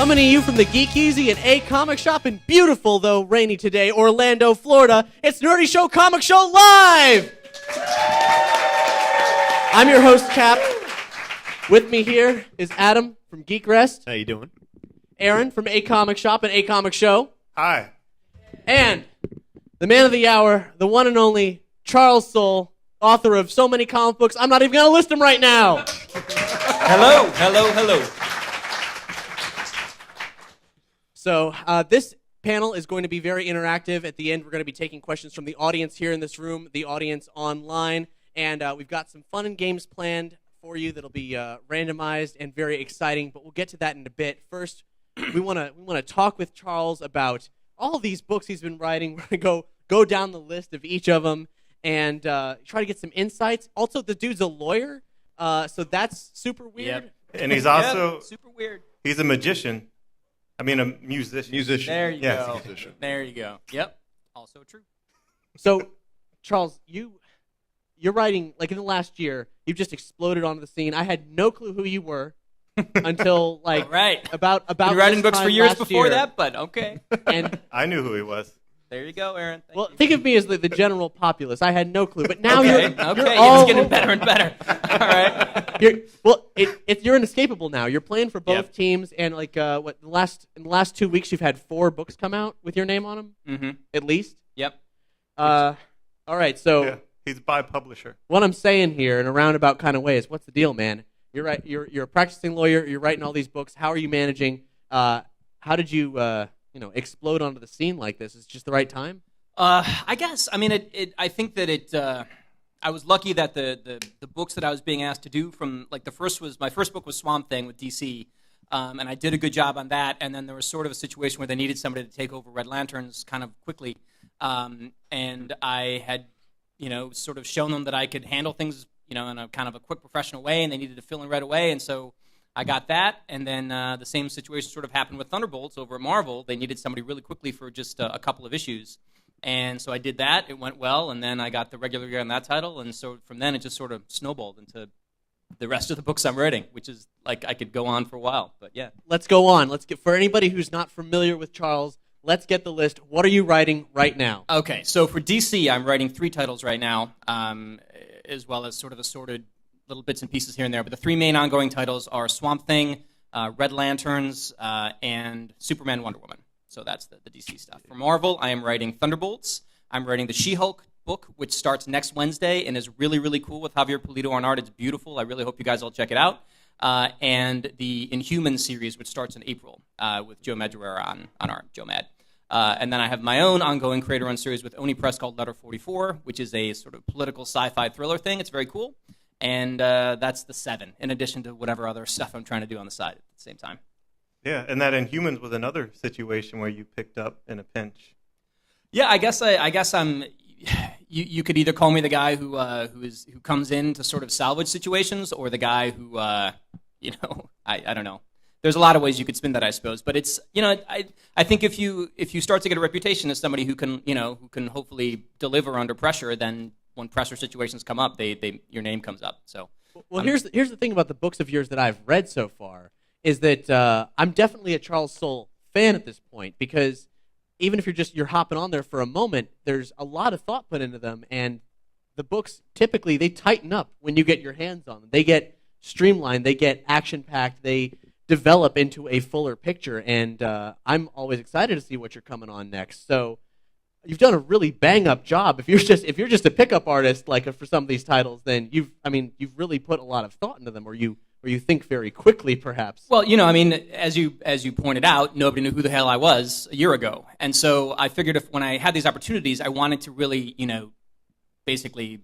Coming to you from the Geek Easy and A Comic Shop in beautiful, though rainy today, Orlando, Florida, it's Nerdy Show Comic Show Live! I'm your host, Cap. With me here is Adam from Geek Rest. How you doing? Aaron from A Comic Shop and A Comic Show. Hi. And the man of the hour, the one and only Charles Soule, author of so many comic books, I'm not even going to list them right now. Hello. So this panel is going to be very interactive. At the end, we're going to be taking questions from the audience here in this room, the audience online, and we've got some fun and games planned for you that'll be randomized and very exciting, but we'll get to that in a bit. First, we want to talk with Charles about all of these books he's been writing. We're going to go down the list of each of them and try to get some insights. Also, the dude's a lawyer, so that's super weird. Yep. And he's also super weird. He's a magician. I mean, a musician. There you yes, go. Musician. There you go. Yep. Also true. So, Charles, you're writing, like in the last year, you've just exploded onto the scene. I had no clue who you were until like right. about Been writing this books time for years last before year. that, but okay. And I knew who he was. There you go, Aaron. Thank you. think of me as the general populace. I had no clue, but now okay. you're It's getting better and better. All right. You're inescapable now. You're playing for both Yep. teams, and like in the last 2 weeks, you've had 4 books come out with your name on them, Mm-hmm. at least. Yep. All right, so Yeah, he's by publisher. what I'm saying here in a roundabout kind of way is, what's the deal, man? You're right. You're a practicing lawyer. You're writing all these books. How are you managing? How did you explode onto the scene like this? Is it just the right time? I guess. I mean, I think that I was lucky that the books that I was being asked to do from, like, my first book was Swamp Thing with DC, and I did a good job on that. And then there was sort of a situation where they needed somebody to take over Red Lanterns kind of quickly, and I had, sort of shown them that I could handle things, in a kind of a quick professional way, and they needed to fill in right away, and so I got that. And then the same situation sort of happened with Thunderbolts over at Marvel. They needed somebody really quickly for just a couple of issues. And so I did that. It went well, and then I got the regular year on that title, and so from then it just sort of snowballed into the rest of the books I'm writing, which is like I could go on for a while. But yeah, Let's go on. For anybody who's not familiar with Charles, let's get the list. What are you writing right now? okay. So for DC, I'm writing 3 titles right now, as well as sort of assorted little bits and pieces here and there. But the 3 main ongoing titles are Swamp Thing, Red Lanterns, and Superman, Wonder Woman. So that's the DC stuff. For Marvel, I am writing Thunderbolts. I'm writing the She-Hulk book, which starts next Wednesday and is really, really cool with Javier Pulido on art. It's beautiful. I really hope you guys all check it out. And the Inhuman series, which starts in April with Joe Madureira on art, Joe Mad. And then I have my own ongoing creator-owned series with Oni Press called Letter 44, which is a sort of political sci-fi thriller thing. It's very cool. And that's the 7, in addition to whatever other stuff I'm trying to do on the side at the same time. Yeah, and that Inhumans was another situation where you picked up in a pinch. Yeah, I guess I'm. You could either call me the guy who comes in to sort of salvage situations, or the guy who I don't know. There's a lot of ways you could spin that, I suppose. But it's I think if you start to get a reputation as somebody who can hopefully deliver under pressure, then when pressure situations come up, your name comes up. So Here's the thing about the books of yours that I've read so far is that I'm definitely a Charles Soule fan at this point, because even if you're hopping on there for a moment, there's a lot of thought put into them, and the books typically they tighten up when you get your hands on them. They get streamlined, they get action-packed, they develop into a fuller picture, and I'm always excited to see what you're coming on next. So you've done a really bang-up job. If you're just a pickup artist like for some of these titles, then you've really put a lot of thought into them, or you think very quickly, perhaps. Well, as you pointed out, nobody knew who the hell I was a year ago, and so I figured when I had these opportunities, I wanted to really, basically,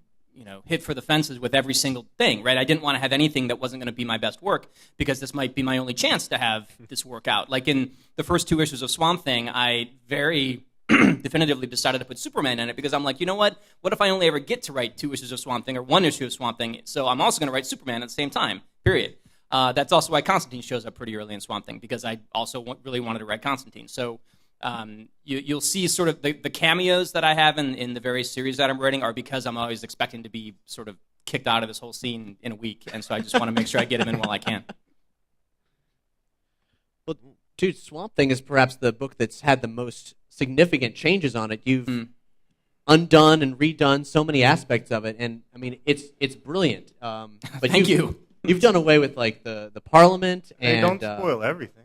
hit for the fences with every single thing, right? I didn't want to have anything that wasn't going to be my best work, because this might be my only chance to have this work out. Like in the first 2 issues of Swamp Thing, I very definitively decided to put Superman in it, because I'm like, you know what? What if I only ever get to write 2 issues of Swamp Thing or 1 issue of Swamp Thing? So I'm also going to write Superman at the same time, period. That's also why Constantine shows up pretty early in Swamp Thing, because I also really wanted to write Constantine. So you'll see sort of the cameos that I have in the various series that I'm writing are because I'm always expecting to be sort of kicked out of this whole scene in a week, and so I just want to make sure I get him in while I can. Well, Dude, Swamp Thing is perhaps the book that's had the most significant changes on it. You've undone and redone so many aspects of it, and I mean, it's brilliant. But Thank you. You've done away with like the Parliament, and Hey, don't spoil everything.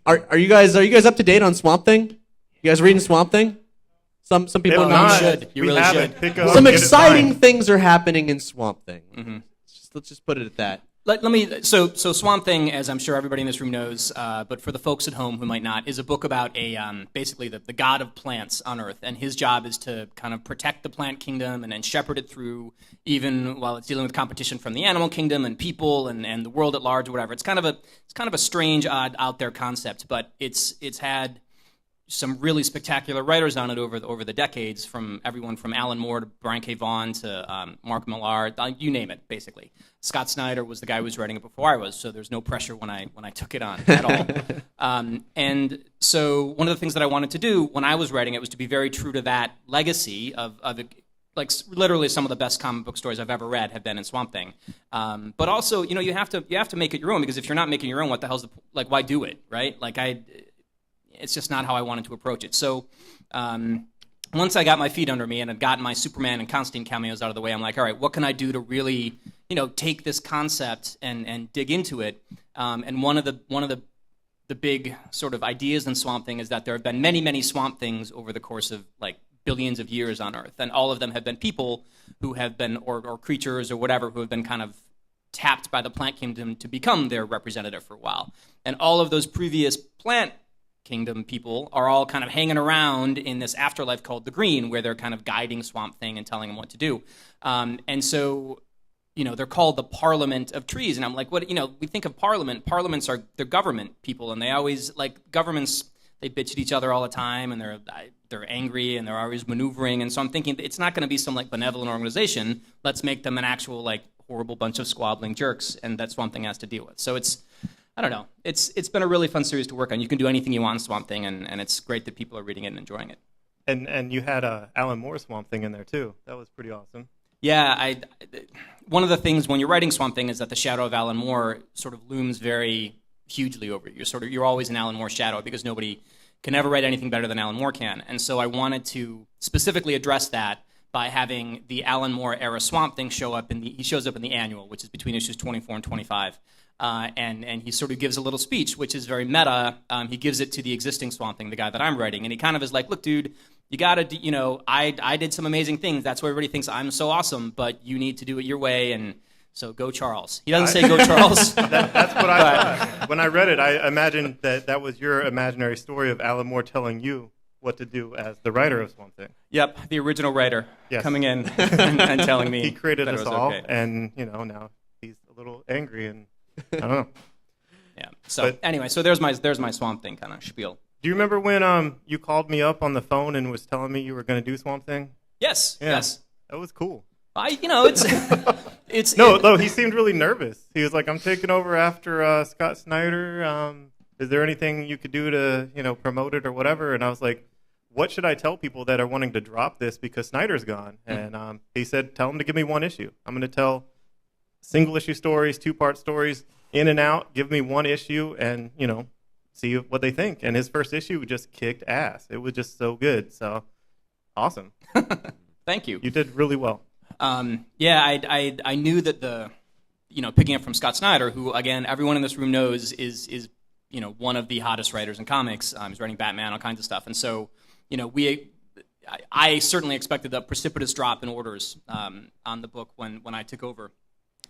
Are you guys up to date on Swamp Thing? You guys reading Swamp Thing? Some people If are not, not. should. You we really haven't. should. Pick up, Some get it exciting signed. things are happening in Swamp Thing. Mm-hmm. Let's just put it at that. Let me. So Swamp Thing, as I'm sure everybody in this room knows, but for the folks at home who might not, is a book about basically the god of plants on Earth, and his job is to kind of protect the plant kingdom and then shepherd it through, even while it's dealing with competition from the animal kingdom and people and the world at large or whatever. It's kind of a strange, odd, out there concept, but it's had some really spectacular writers on it over the decades, from everyone from Alan Moore to Brian K. Vaughan to Mark Millar, you name it, basically. Scott Snyder was the guy who was writing it before I was, so there's no pressure when I took it on at all. And so one of the things that I wanted to do when I was writing it was to be very true to that legacy of like literally some of the best comic book stories I've ever read have been in Swamp Thing. But also, you have to make it your own, because if you're not making your own, what the hell's why do it, right? It's just not how I wanted to approach it. So once I got my feet under me and had gotten my Superman and Constantine cameos out of the way, I'm like, all right, what can I do to really, take this concept and dig into it? And one of the big sort of ideas in Swamp Thing is that there have been many, many Swamp Things over the course of like billions of years on Earth, and all of them have been people who have been, or creatures or whatever, who have been kind of tapped by the plant kingdom to become their representative for a while. And all of those previous plant kingdom people are all kind of hanging around in this afterlife called the Green, where they're kind of guiding Swamp Thing and telling him what to do. And so, they're called the Parliament of Trees. And I'm like, what? We think of Parliament. Parliaments they're government people, and they always, governments, they bitch at each other all the time, and they're angry, and they're always maneuvering. And so I'm thinking, it's not going to be some benevolent organization. Let's make them an actual horrible bunch of squabbling jerks, and that Swamp Thing has to deal with. So I don't know. It's been a really fun series to work on. You can do anything you want in Swamp Thing, and it's great that people are reading it and enjoying it. And you had Alan Moore Swamp Thing in there too. That was pretty awesome. Yeah, one of the things when you're writing Swamp Thing is that the shadow of Alan Moore sort of looms very hugely over you. You're always an Alan Moore shadow, because nobody can ever write anything better than Alan Moore can. And so I wanted to specifically address that by having the Alan Moore era Swamp Thing show up he shows up in the annual, which is between issues 24 and 25. And he sort of gives a little speech, which is very meta. He gives it to the existing Swamp Thing, the guy that I'm writing, and he kind of is like, look, dude, you gotta, I did some amazing things. That's why everybody thinks I'm so awesome, but you need to do it your way, and so go Charles. He doesn't say go Charles. That's what I thought. When I read it, I imagined that was your imaginary story of Alan Moore telling you what to do as the writer of Swamp Thing. Yep, the original writer coming in and telling me he created that us it was all, okay. and now he's a little angry, and I don't know. Yeah. So anyway, so there's my Swamp Thing kind of spiel. Do you remember when you called me up on the phone and was telling me you were going to do Swamp Thing? Yes. Yeah, Yes. that was cool. It's No, he seemed really nervous. He was like, "I'm taking over after Scott Snyder. Is there anything you could do to promote it or whatever?" And I was like, "What should I tell people that are wanting to drop this because Snyder's gone?" And he said, "Tell them to give me one issue. I'm going to tell single issue stories, 2-part stories, in and out. Give me one issue, and see what they think." And his first issue just kicked ass. It was just so good. So awesome. Thank you. You did really well. Yeah, I knew that picking up from Scott Snyder, who again everyone in this room knows is one of the hottest writers in comics. He's writing Batman, all kinds of stuff, and so I certainly expected a precipitous drop in orders on the book when I took over.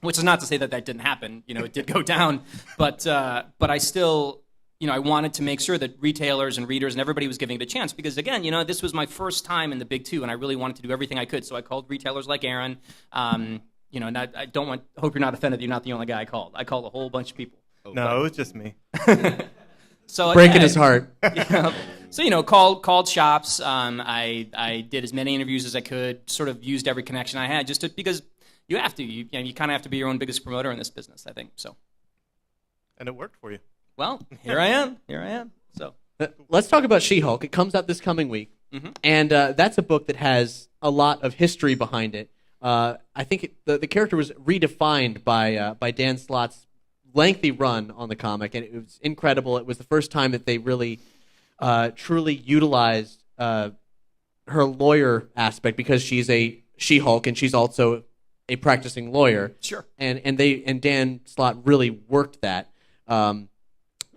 Which is not to say that didn't happen. It did go down, but I still, I wanted to make sure that retailers and readers and everybody was giving it a chance, because again, this was my first time in the big two, and I really wanted to do everything I could. So I called retailers like Aaron. And I hope you're not offended that you're not the only guy I called. I called a whole bunch of people. No, it was just me. So breaking his heart. Yeah. So called shops. I did as many interviews as I could. Sort of used every connection I had because. You have to. You kind of have to be your own biggest promoter in this business, I think. So, and it worked for you. Well, here I am. So, let's talk about She-Hulk. It comes out this coming week, and that's a book that has a lot of history behind it. I think the character was redefined by Dan Slott's lengthy run on the comic, and it was incredible. It was the first time that they really truly utilized her lawyer aspect, because she's a She-Hulk and she's also a practicing lawyer. Sure. And Dan Slott really worked that.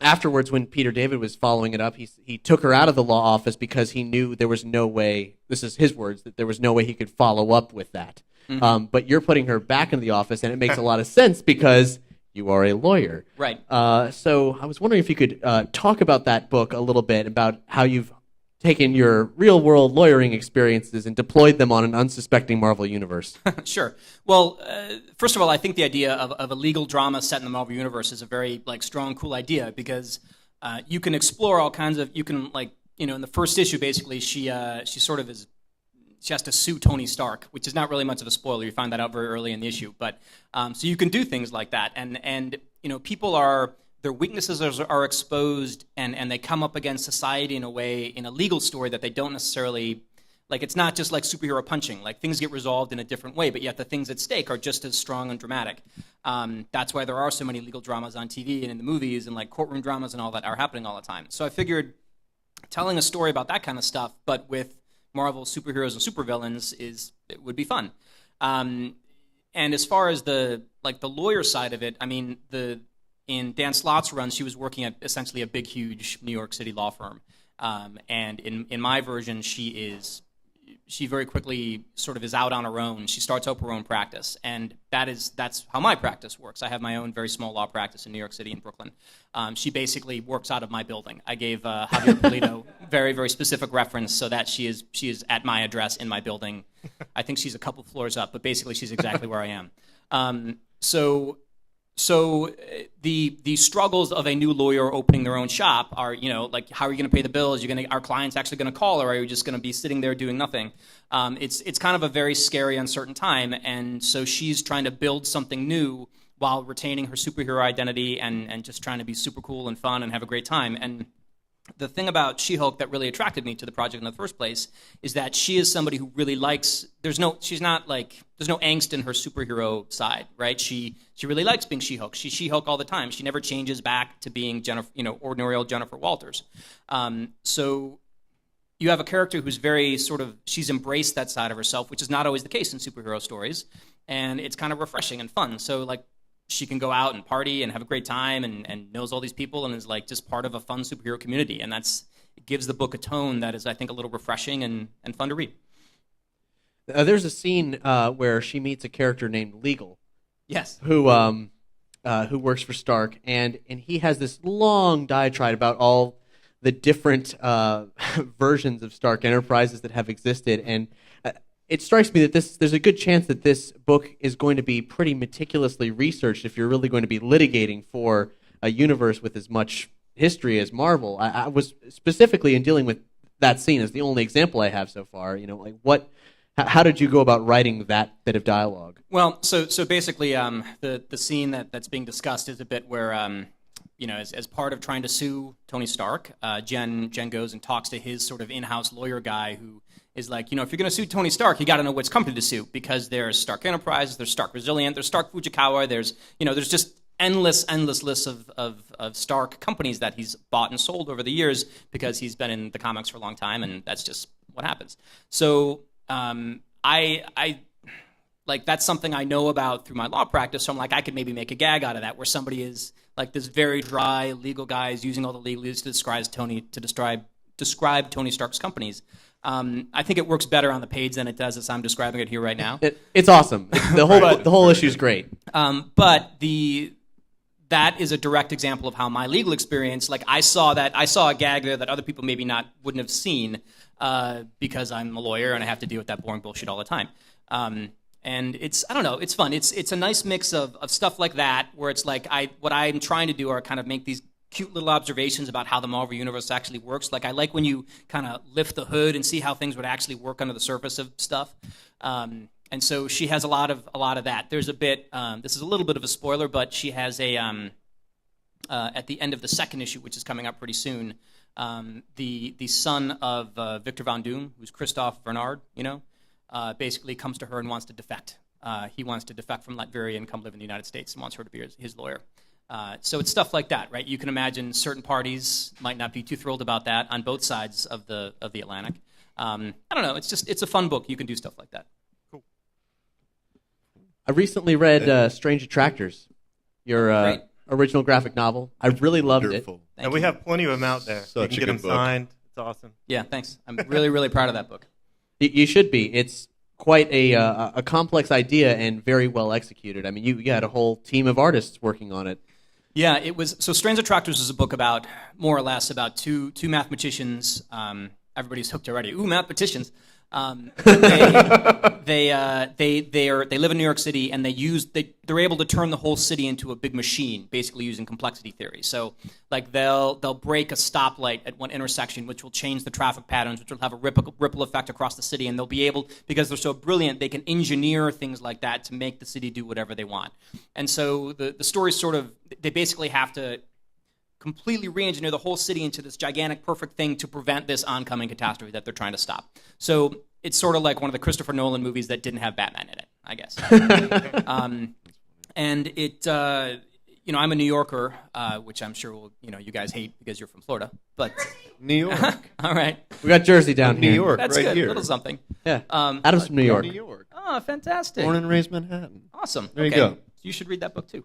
Afterwards, when Peter David was following it up, he took her out of the law office because he knew there was no way, this is his words, that there was no way he could follow up with that. Mm-hmm. But you're putting her back in the office, and it makes a lot of sense because you are a lawyer. Right. So I was wondering if you could talk about that book a little bit, about how you've taken your real-world lawyering experiences and deployed them on an unsuspecting Marvel universe. Sure. Well, first of all, I think the idea of a legal drama set in the Marvel universe is a very strong, cool idea, because you can explore all kinds of. You can in the first issue, basically, she sort of is. She has to sue Tony Stark, which is not really much of a spoiler. You find that out very early in the issue, but so you can do things like that, and people are. Their weaknesses are exposed, and they come up against society in a way, in a legal story, that they don't necessarily, it's not just like superhero punching. Things get resolved in a different way, but yet the things at stake are just as strong and dramatic. That's why there are so many legal dramas on TV and in the movies, and courtroom dramas and all that are happening all the time. So I figured telling a story about that kind of stuff, but with Marvel superheroes and supervillains, it would be fun. And as far as the lawyer side of it, I mean, in Dan Slott's run, she was working at essentially a big, huge New York City law firm. And in my version, she very quickly sort of is out on her own. She starts up her own practice, and that's how my practice works. I have my own very small law practice in New York City and Brooklyn. She basically works out of my building. I gave Javier Polito very, very specific reference so that she is at my address in my building. I think she's a couple floors up, but basically she's exactly where I am. So the struggles of a new lawyer opening their own shop are, how are you going to pay the bills? Our client's actually going to call, or are you just going to be sitting there doing nothing? It's kind of a very scary, uncertain time, and so she's trying to build something new while retaining her superhero identity and just trying to be super cool and fun and have a great time. And the thing about She-Hulk that really attracted me to the project in the first place is that she is somebody who really likes. There's no angst in her superhero side, right? She really likes being She-Hulk. She's She-Hulk all the time. She never changes back to being ordinary old Jennifer Walters. So you have a character who's very she's embraced that side of herself, which is not always the case in superhero stories, and it's kind of refreshing and fun. So she can go out and party and have a great time and knows all these people and is just part of a fun superhero community. And it gives the book a tone that is, I think, a little refreshing and fun to read. There's a scene where she meets a character named Legal. Yes. Who works for Stark, and he has this long diatribe about all the different versions of Stark Enterprises that have existed, and it strikes me that there's a good chance that this book is going to be pretty meticulously researched if you're really going to be litigating for a universe with as much history as Marvel. I was specifically in dealing with that scene as the only example I have so far. How did you go about writing that bit of dialogue? Well, so basically, the scene that's being discussed is a bit where, as part of trying to sue Tony Stark, Jen goes and talks to his sort of in-house lawyer guy who is if you're going to sue Tony Stark, you got to know which company to sue, because there's Stark Enterprises, there's Stark Resilient, there's Stark Fujikawa, there's just endless lists of Stark companies that he's bought and sold over the years because he's been in the comics for a long time, and that's just what happens. So I that's something I know about through my law practice, so I'm I could maybe make a gag out of that, where somebody is this very dry legal guy is using all the legalese to describe Tony Stark's companies. I think it works better on the page than it does as I'm describing it here right now. It's awesome. The whole issue is great. But that is a direct example of how my legal experience. I saw a gag there that other people maybe wouldn't have seen because I'm a lawyer and I have to deal with that boring bullshit all the time. And it's fun. It's a nice mix of stuff like that, where it's what I'm trying to do are kind of make these cute little observations about how the Marvel Universe actually works. I like when you kind of lift the hood and see how things would actually work under the surface of stuff. And so she has a lot of that. There's a bit. This is a little bit of a spoiler, but she has at the end of the second issue, which is coming up pretty soon. The son of Victor Von Doom, who's Christophe Bernard, basically comes to her and wants to defect. He wants to defect from Latveria and come live in the United States and wants her to be his lawyer. So it's stuff like that, right? You can imagine certain parties might not be too thrilled about that on both sides of the Atlantic. I don't know. It's a fun book. You can do stuff like that. I recently read Strange Attractors, your original graphic novel. I really loved Wonderful. it. And we have plenty of them out there. Such you can a get them good book. signed. It's awesome. Yeah, thanks. I'm really, really proud of that book. You should be. It's quite a complex idea and very well executed. I mean, you had a whole team of artists working on it. Yeah, it was. So Strange Attractors is a book about, more or less, about two mathematicians. Everybody's hooked already. Ooh, mathematicians. They live in New York City, and they're able to turn the whole city into a big machine, basically using complexity theory. So, like, they'll break a stoplight at one intersection, which will change the traffic patterns, which will have a ripple effect across the city, and they'll be able, because they're so brilliant, they can engineer things like that to make the city do whatever they want. And so the story's sort of, they basically have to completely re-engineer the whole city into this gigantic, perfect thing to prevent this oncoming catastrophe that they're trying to stop. So it's sort of like one of the Christopher Nolan movies that didn't have Batman in it, I guess. And it, I'm a New Yorker, which I'm sure you guys hate because you're from Florida. But New York. all right, We got Jersey down New here. York, that's right good. here. A little something. Yeah. Adam's from New York. New York. Oh, fantastic. Born and raised Manhattan. Awesome. There you Okay. go. You should read that book too.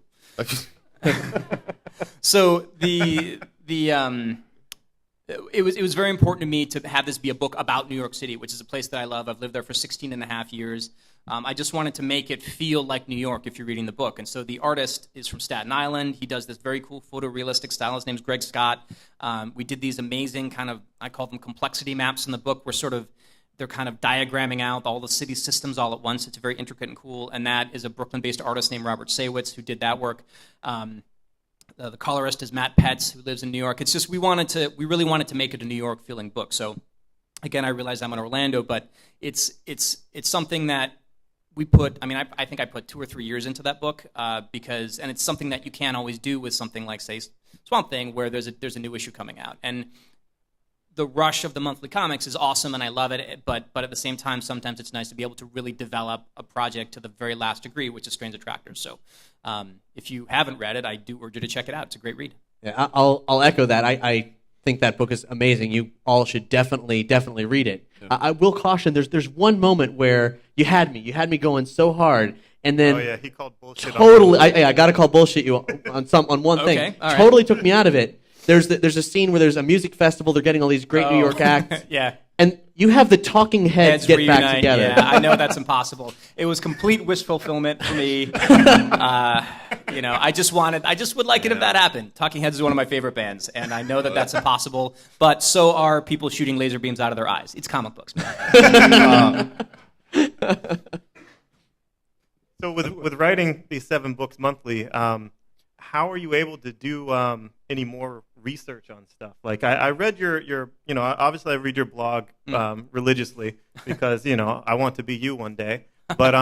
So it was very important to me to have this be a book about New York City, which is a place that I love. I've lived there for 16 and a half years. I just wanted to make it feel like New York if you're reading the book. And so the artist is from Staten Island. He does this very cool photorealistic style. His name's Greg Scott. We did these amazing kind of, I call them complexity maps in the book, where they're kind of diagramming out all the city systems all at once. It's very intricate and cool. And that is a Brooklyn-based artist named Robert Saywitz who did that work. The colorist is Matt Petz, who lives in New York. It's just we really wanted to make it a New York feeling book. So again, I realize I'm in Orlando, but it's something that we put. I mean, I think I put 2 or 3 years into that book because it's something that you can't always do with something like, say, Swamp Thing, where there's a new issue coming out. And the rush of the monthly comics is awesome, and I love it. But at the same time, sometimes it's nice to be able to really develop a project to the very last degree, which is Strange Attractors. So if you haven't read it, I do urge you to check it out. It's a great read. Yeah, I'll echo that. I think that book is amazing. You all should definitely read it. I will caution. There's one moment where you had me going so hard, and then Oh yeah, he called bullshit. totally. I got to call bullshit you on one Okay, thing. all right. Totally took me out of it. There's a scene where there's a music festival. They're getting all these great New York acts. Yeah. And you have the talking heads get reunite. back together. Yeah, I know that's impossible. It was complete wish fulfillment for me. I just would like it if that happened. Talking Heads is one of my favorite bands, and I know that that's impossible. But so are people shooting laser beams out of their eyes. It's comic books, man. So with writing these 7 books monthly, how are you able to do any more research on stuff? Like I read your obviously I read your blog religiously because I want to be you one day. But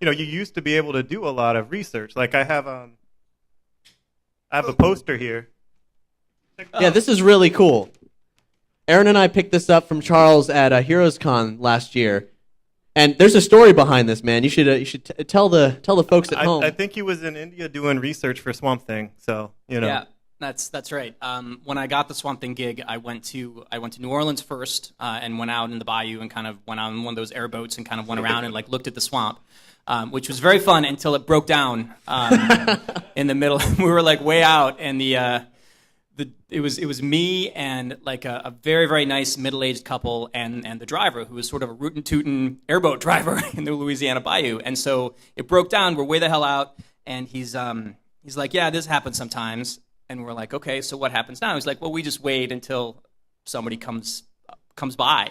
you used to be able to do a lot of research. Like I have a poster here. Yeah, this is really cool. Aaron and I picked this up from Charles at Heroes Con last year, and there's a story behind this, man. You should tell the folks at home. I think he was in India doing research for Swamp Thing. So Yeah, that's right. When I got the Swamp Thing gig, I went to New Orleans first and went out in the bayou and kind of went on one of those airboats and kind of went around and looked at the swamp, which was very fun until it broke down in the middle. We were way out, and it was me and a very, very nice middle-aged couple and the driver, who was sort of a rootin' tootin' airboat driver in the Louisiana bayou. And so it broke down. We're way the hell out, and he's like, yeah, this happens sometimes. And we're like, okay, so what happens now? He's like, well, we just wait until somebody comes by.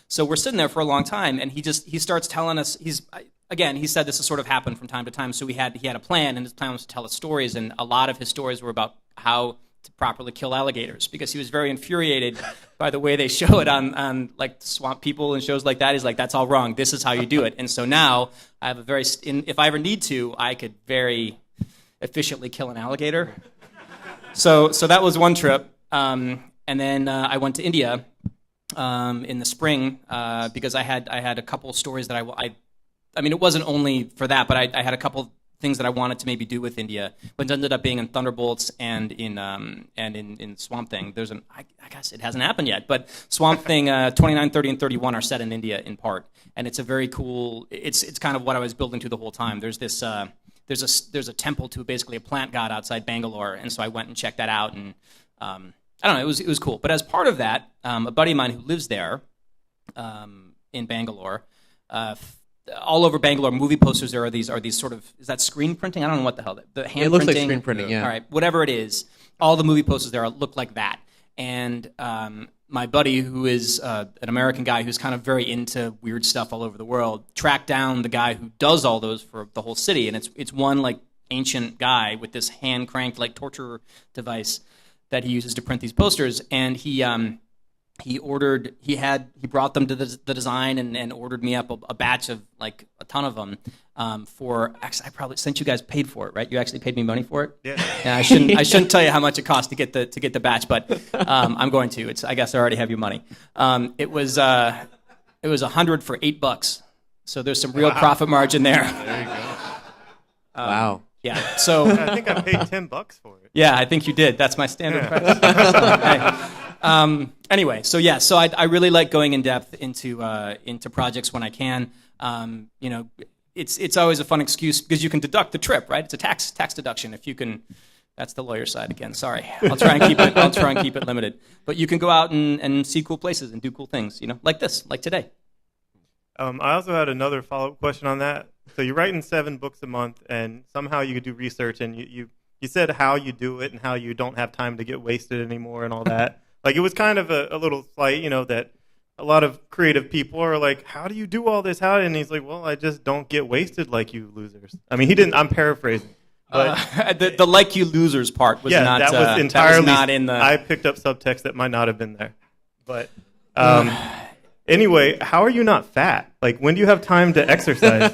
So we're sitting there for a long time, and he starts telling us. He said this has sort of happened from time to time. So he had a plan, and his plan was to tell us stories, and a lot of his stories were about how to properly kill alligators, because he was very infuriated by the way they show it on Swamp People and shows like that. He's like, that's all wrong. This is how you do it. And so now I have if I ever need to, I could very efficiently kill an alligator. So that was one trip, and then I went to India in the spring because I had a couple stories that I mean, it wasn't only for that, but I had a couple things that I wanted to maybe do with India, but it ended up being in Thunderbolts and in Swamp Thing. I guess it hasn't happened yet, but Swamp Thing 29, 30, and 31 are set in India in part, and it's a very cool. It's kind of what I was building to the whole time. There's this. There's a temple to basically a plant god outside Bangalore, and so I went and checked that out, and I don't know, it was cool. But as part of that, a buddy of mine who lives there in Bangalore, all over Bangalore, movie posters there are these sort of, is that screen printing? I don't know what the hell the hand it looks printing. like screen printing, yeah. All right, whatever it is, all the movie posters there look like that. And my buddy, who is an American guy who's kind of very into weird stuff all over the world, tracked down the guy who does all those for the whole city, and it's one like ancient guy with this hand cranked like torture device that he uses to print these posters, and he brought them to the design and ordered me up a batch of like a ton of them actually I probably, since you guys paid for it, right? You actually paid me money for it. Yeah. I shouldn't tell you how much it cost to get the batch, but I'm going to. I guess I already have your money. It was $100 for $8, so there's some real profit margin there. There you go. Wow. Yeah. So I think I paid $10 for it. yeah, I think you did. That's my standard price. Anyway, so yeah, so I really like going in depth into projects when I can. It's always a fun excuse because you can deduct the trip, right? It's a tax deduction if you can. That's the lawyer side again. Sorry, I'll try and keep it limited. But you can go out and see cool places and do cool things, like this, like today. I also had another follow-up question on that. So you're writing 7 books a month, and somehow you do research, and you said how you do it and how you don't have time to get wasted anymore and all that. Like, it was kind of a little slight, that a lot of creative people are like, how do you do all this? And he's like, well, I just don't get wasted like you losers. I mean, he didn't, I'm paraphrasing. But the like you losers part was not, that was entirely, that was not in the... I picked up subtext that might not have been there. But anyway, how are you not fat? Like, when do you have time to exercise?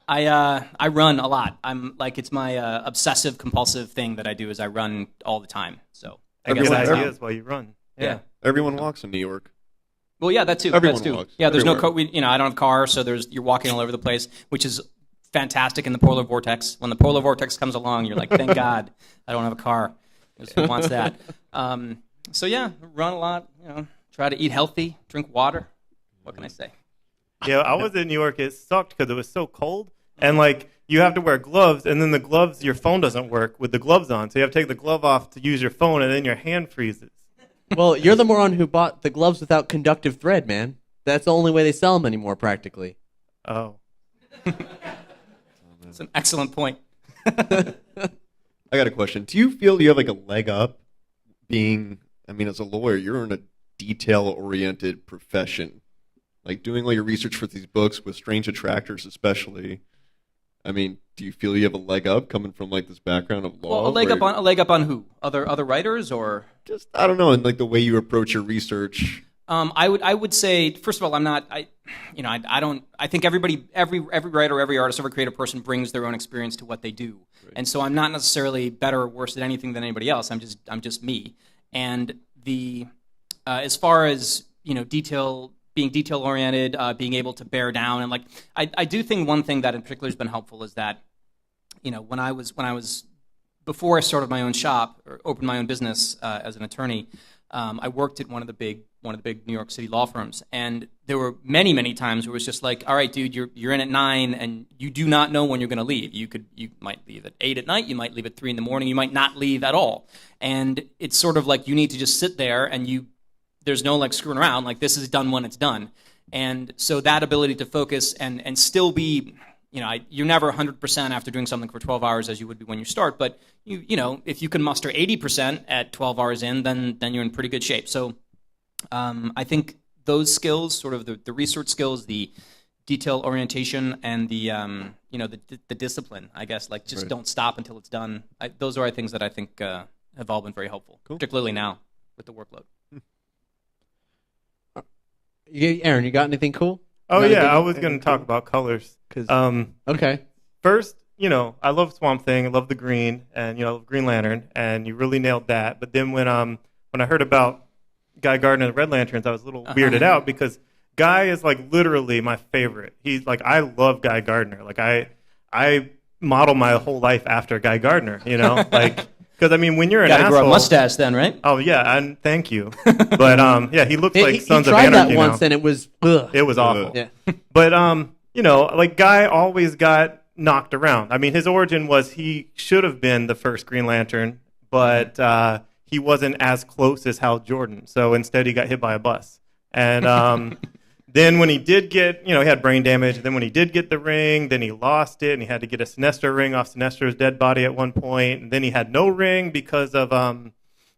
I run a lot. I'm like, it's my obsessive compulsive thing that I do is I run all the time. So I guess ideas while you run. Yeah. Everyone walks in New York. Well, yeah, that too. Everyone That's too. walks. Yeah, there's Everywhere. I don't have a car, so you're walking all over the place, which is fantastic in the polar vortex. When the polar vortex comes along, you're like, thank God I don't have a car. Who wants that? So yeah, run a lot. Try to eat healthy, drink water. What can I say? Yeah, I was in New York. It sucked because it was so cold, and like you have to wear gloves, and then the gloves, your phone doesn't work with the gloves on, so you have to take the glove off to use your phone, and then your hand freezes. Well, you're the moron who bought the gloves without conductive thread, man. That's the only way they sell them anymore, practically. Oh. That's an excellent point. I got a question. Do you feel you have like a leg up being, as a lawyer, you're in a detail-oriented profession. Like doing all your research for these books with strange attractors especially. Do you feel you have a leg up coming from like this background of law? Well, a leg up on who? Other writers or? Just, I don't know, and like the way you approach your research. I would say, first of all, I'm not. I think every writer, every artist, every creative person brings their own experience to what they do, right. And so I'm not necessarily better or worse at anything than anybody else. I'm just me. And as far as being detail oriented, being able to bear down, and like I do think one thing that in particular has been helpful is that when I was before I started my own shop or opened my own business as an attorney. I worked at one of the big New York City law firms, and there were many times where it was just like, all right, dude, you're in at 9, and you do not know when you're going to leave. You might leave at 8 at night, you might leave at 3 in the morning, you might not leave at all, and it's sort of like you need to just sit there, and there's no like screwing around. Like this is done when it's done, and so that ability to focus and still be. You're never 100% after doing something for 12 hours as you would be when you start, but if you can muster 80% at 12 hours in, then you're in pretty good shape. So I think those skills, sort of the research skills, the detail orientation, and the discipline, I guess, like just don't stop until it's done. Those are things that I think have all been very helpful, particularly now with the workload. Aaron, you got anything cool? Oh, yeah, I was going to talk about colors. Okay. First, I love Swamp Thing, I love the green, and, I love Green Lantern, and you really nailed that. But then when I heard about Guy Gardner and the Red Lanterns, I was a little weirded out because Guy is, like, literally my favorite. He's, like, I love Guy Gardner. Like, I I model my whole life after Guy Gardner, you know, like, because I mean, when you're an Gotta asshole, grow a mustache then, right? oh yeah, and thank you, but yeah, he looks like He Sons of tried Anarchy that once, now. and it was ugh. It was awful. Yeah. But you know, like Guy always got knocked around. I mean, his origin was he should have been the first Green Lantern, but he wasn't as close as Hal Jordan. So instead, he got hit by a bus. And then when he did get, you know, he had brain damage. And then when he did get the ring, then he lost it, and he had to get a Sinestro ring off Sinestro's dead body at one point. And then he had no ring because of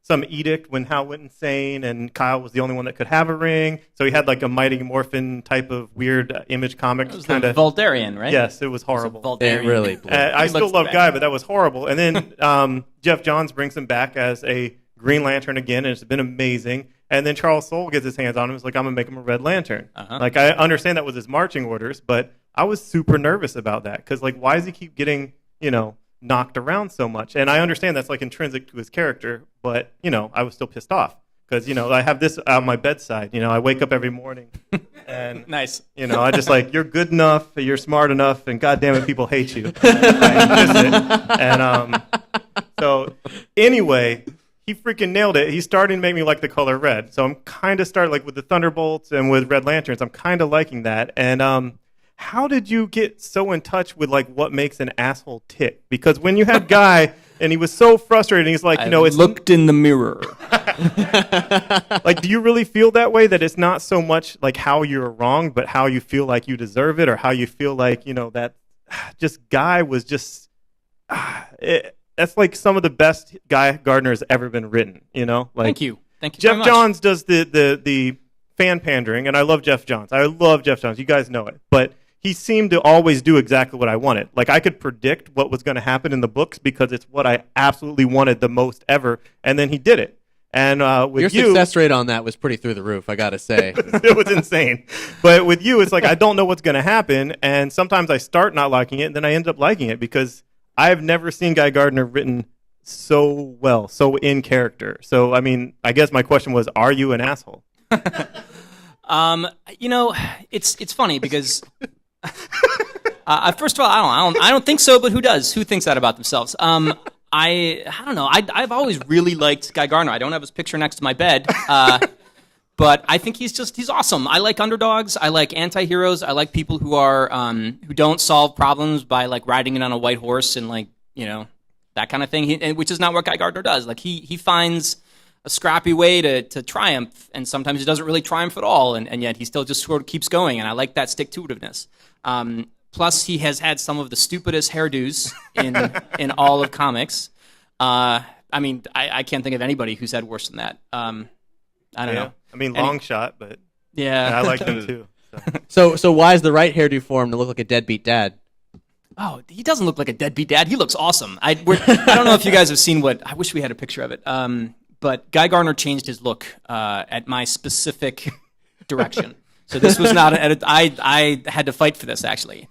some edict when Hal went insane, and Kyle was the only one that could have a ring. So he had like a Mighty Morphin type of weird Image Comics It was kind the of. Voltarian, right? Yes, it was horrible. It really blew. I He still looks love bad. Guy, but that was horrible. And then Jeff Johns brings him back as a Green Lantern again, and it's been amazing. And then Charles Soule gets his hands on him. He's like, I'm going to make him a Red Lantern. Uh-huh. Like, I understand that was his marching orders, but I was super nervous about that. Because, like, why does he keep getting, you know, knocked around so much? And I understand that's, like, intrinsic to his character, but, you know, I was still pissed off. Because, you know, I have this on my bedside. You know, I wake up every morning, and, Nice. you know, I just like, you're good enough, you're smart enough, and goddamn it, people hate you. I miss it. And so, anyway, he freaking nailed it. He's starting to make me like the color red. So I'm kind of starting, like with the Thunderbolts and with Red Lanterns, I'm kind of liking that. And how did you get so in touch with like what makes an asshole tick? Because when you had Guy and he was so frustrated, he's like, you know, it's looked in the mirror. like, do you really feel that way? That it's not so much like how you're wrong, but how you feel like you deserve it, or how you feel like, you know, that just Guy was just, that's like some of the best Guy Gardner has ever been written, you know? Like, Thank you very Jeff much. Johns does the fan pandering, and I love Jeff Johns. I love Jeff Johns. You guys know it. But he seemed to always do exactly what I wanted. Like, I could predict what was going to happen in the books because it's what I absolutely wanted the most ever, and then he did it. And with Your you, success rate on that was pretty through the roof, I gotta say. it was insane. But with you, it's like I don't know what's going to happen, and sometimes I start not liking it, and then I end up liking it because I've never seen Guy Gardner written so well, so in character. So, I mean, I guess my question was, are you an asshole? You know, it's funny because first of all, I don't think so. But who does? Who thinks that about themselves? I don't know. I've always really liked Guy Gardner. I don't have his picture next to my bed, but I think he's awesome. I like underdogs. I like anti-heroes. I like people who are who don't solve problems by like riding it on a white horse and like, you know, that kind of thing. Which is not what Guy Gardner does. Like he finds a scrappy way to triumph, and sometimes he doesn't really triumph at all, and yet he still just sort of keeps going, and I like that stick-to-itiveness. Plus, he has had some of the stupidest hairdos in all of comics. I mean, I can't think of anybody who's had worse than that. I don't know. I mean, long shot, but Yeah. I like them too. So why is the right hairdo for him to look like a deadbeat dad? Oh, he doesn't look like a deadbeat dad. He looks awesome. I don't know if you guys have seen what. I wish we had a picture of it. But Guy Gardner changed his look at my specific direction. So this was not an edit. I had to fight for this, actually.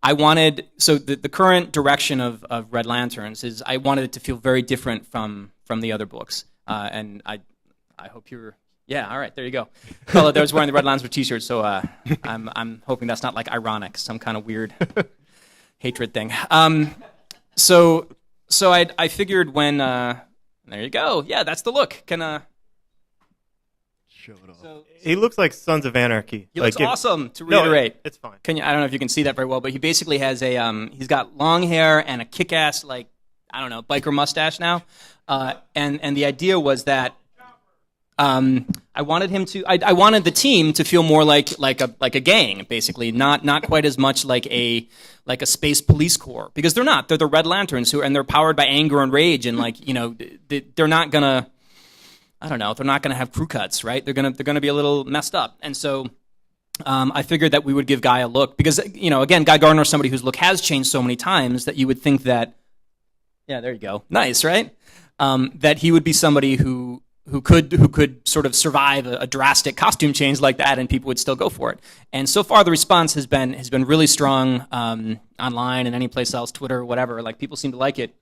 I wanted, so the current direction of Red Lanterns is I wanted it to feel very different from the other books. And I hope you're, yeah, all right, there you go. Fella there was wearing the Red Lantern t-shirt, so I'm hoping that's not like ironic, some kind of weird hatred thing. So I figured when, there you go. Yeah, that's the look. Show it off. So He looks like Sons of Anarchy. he looks Like, awesome. To No, reiterate, it's fine. I don't know if you can see that very well, but he basically has he's got long hair and a kick-ass, like, I don't know, biker mustache now. And the idea was that I wanted him to, I wanted the team to feel more like a gang, basically, not quite as much like a space police corps, because they're not. They're the Red Lanterns and they're powered by anger and rage, and like, you know, they're not gonna, I don't know, they're not gonna have crew cuts, right? They're gonna be a little messed up, and so I figured that we would give Guy a look, because, you know, again, Guy Gardner is somebody whose look has changed so many times that you would think that, yeah, there you go, nice, right? That he would be somebody who could sort of survive a drastic costume change like that, and people would still go for it. And so far, the response has been really strong online and any place else, Twitter, whatever. Like, people seem to like it.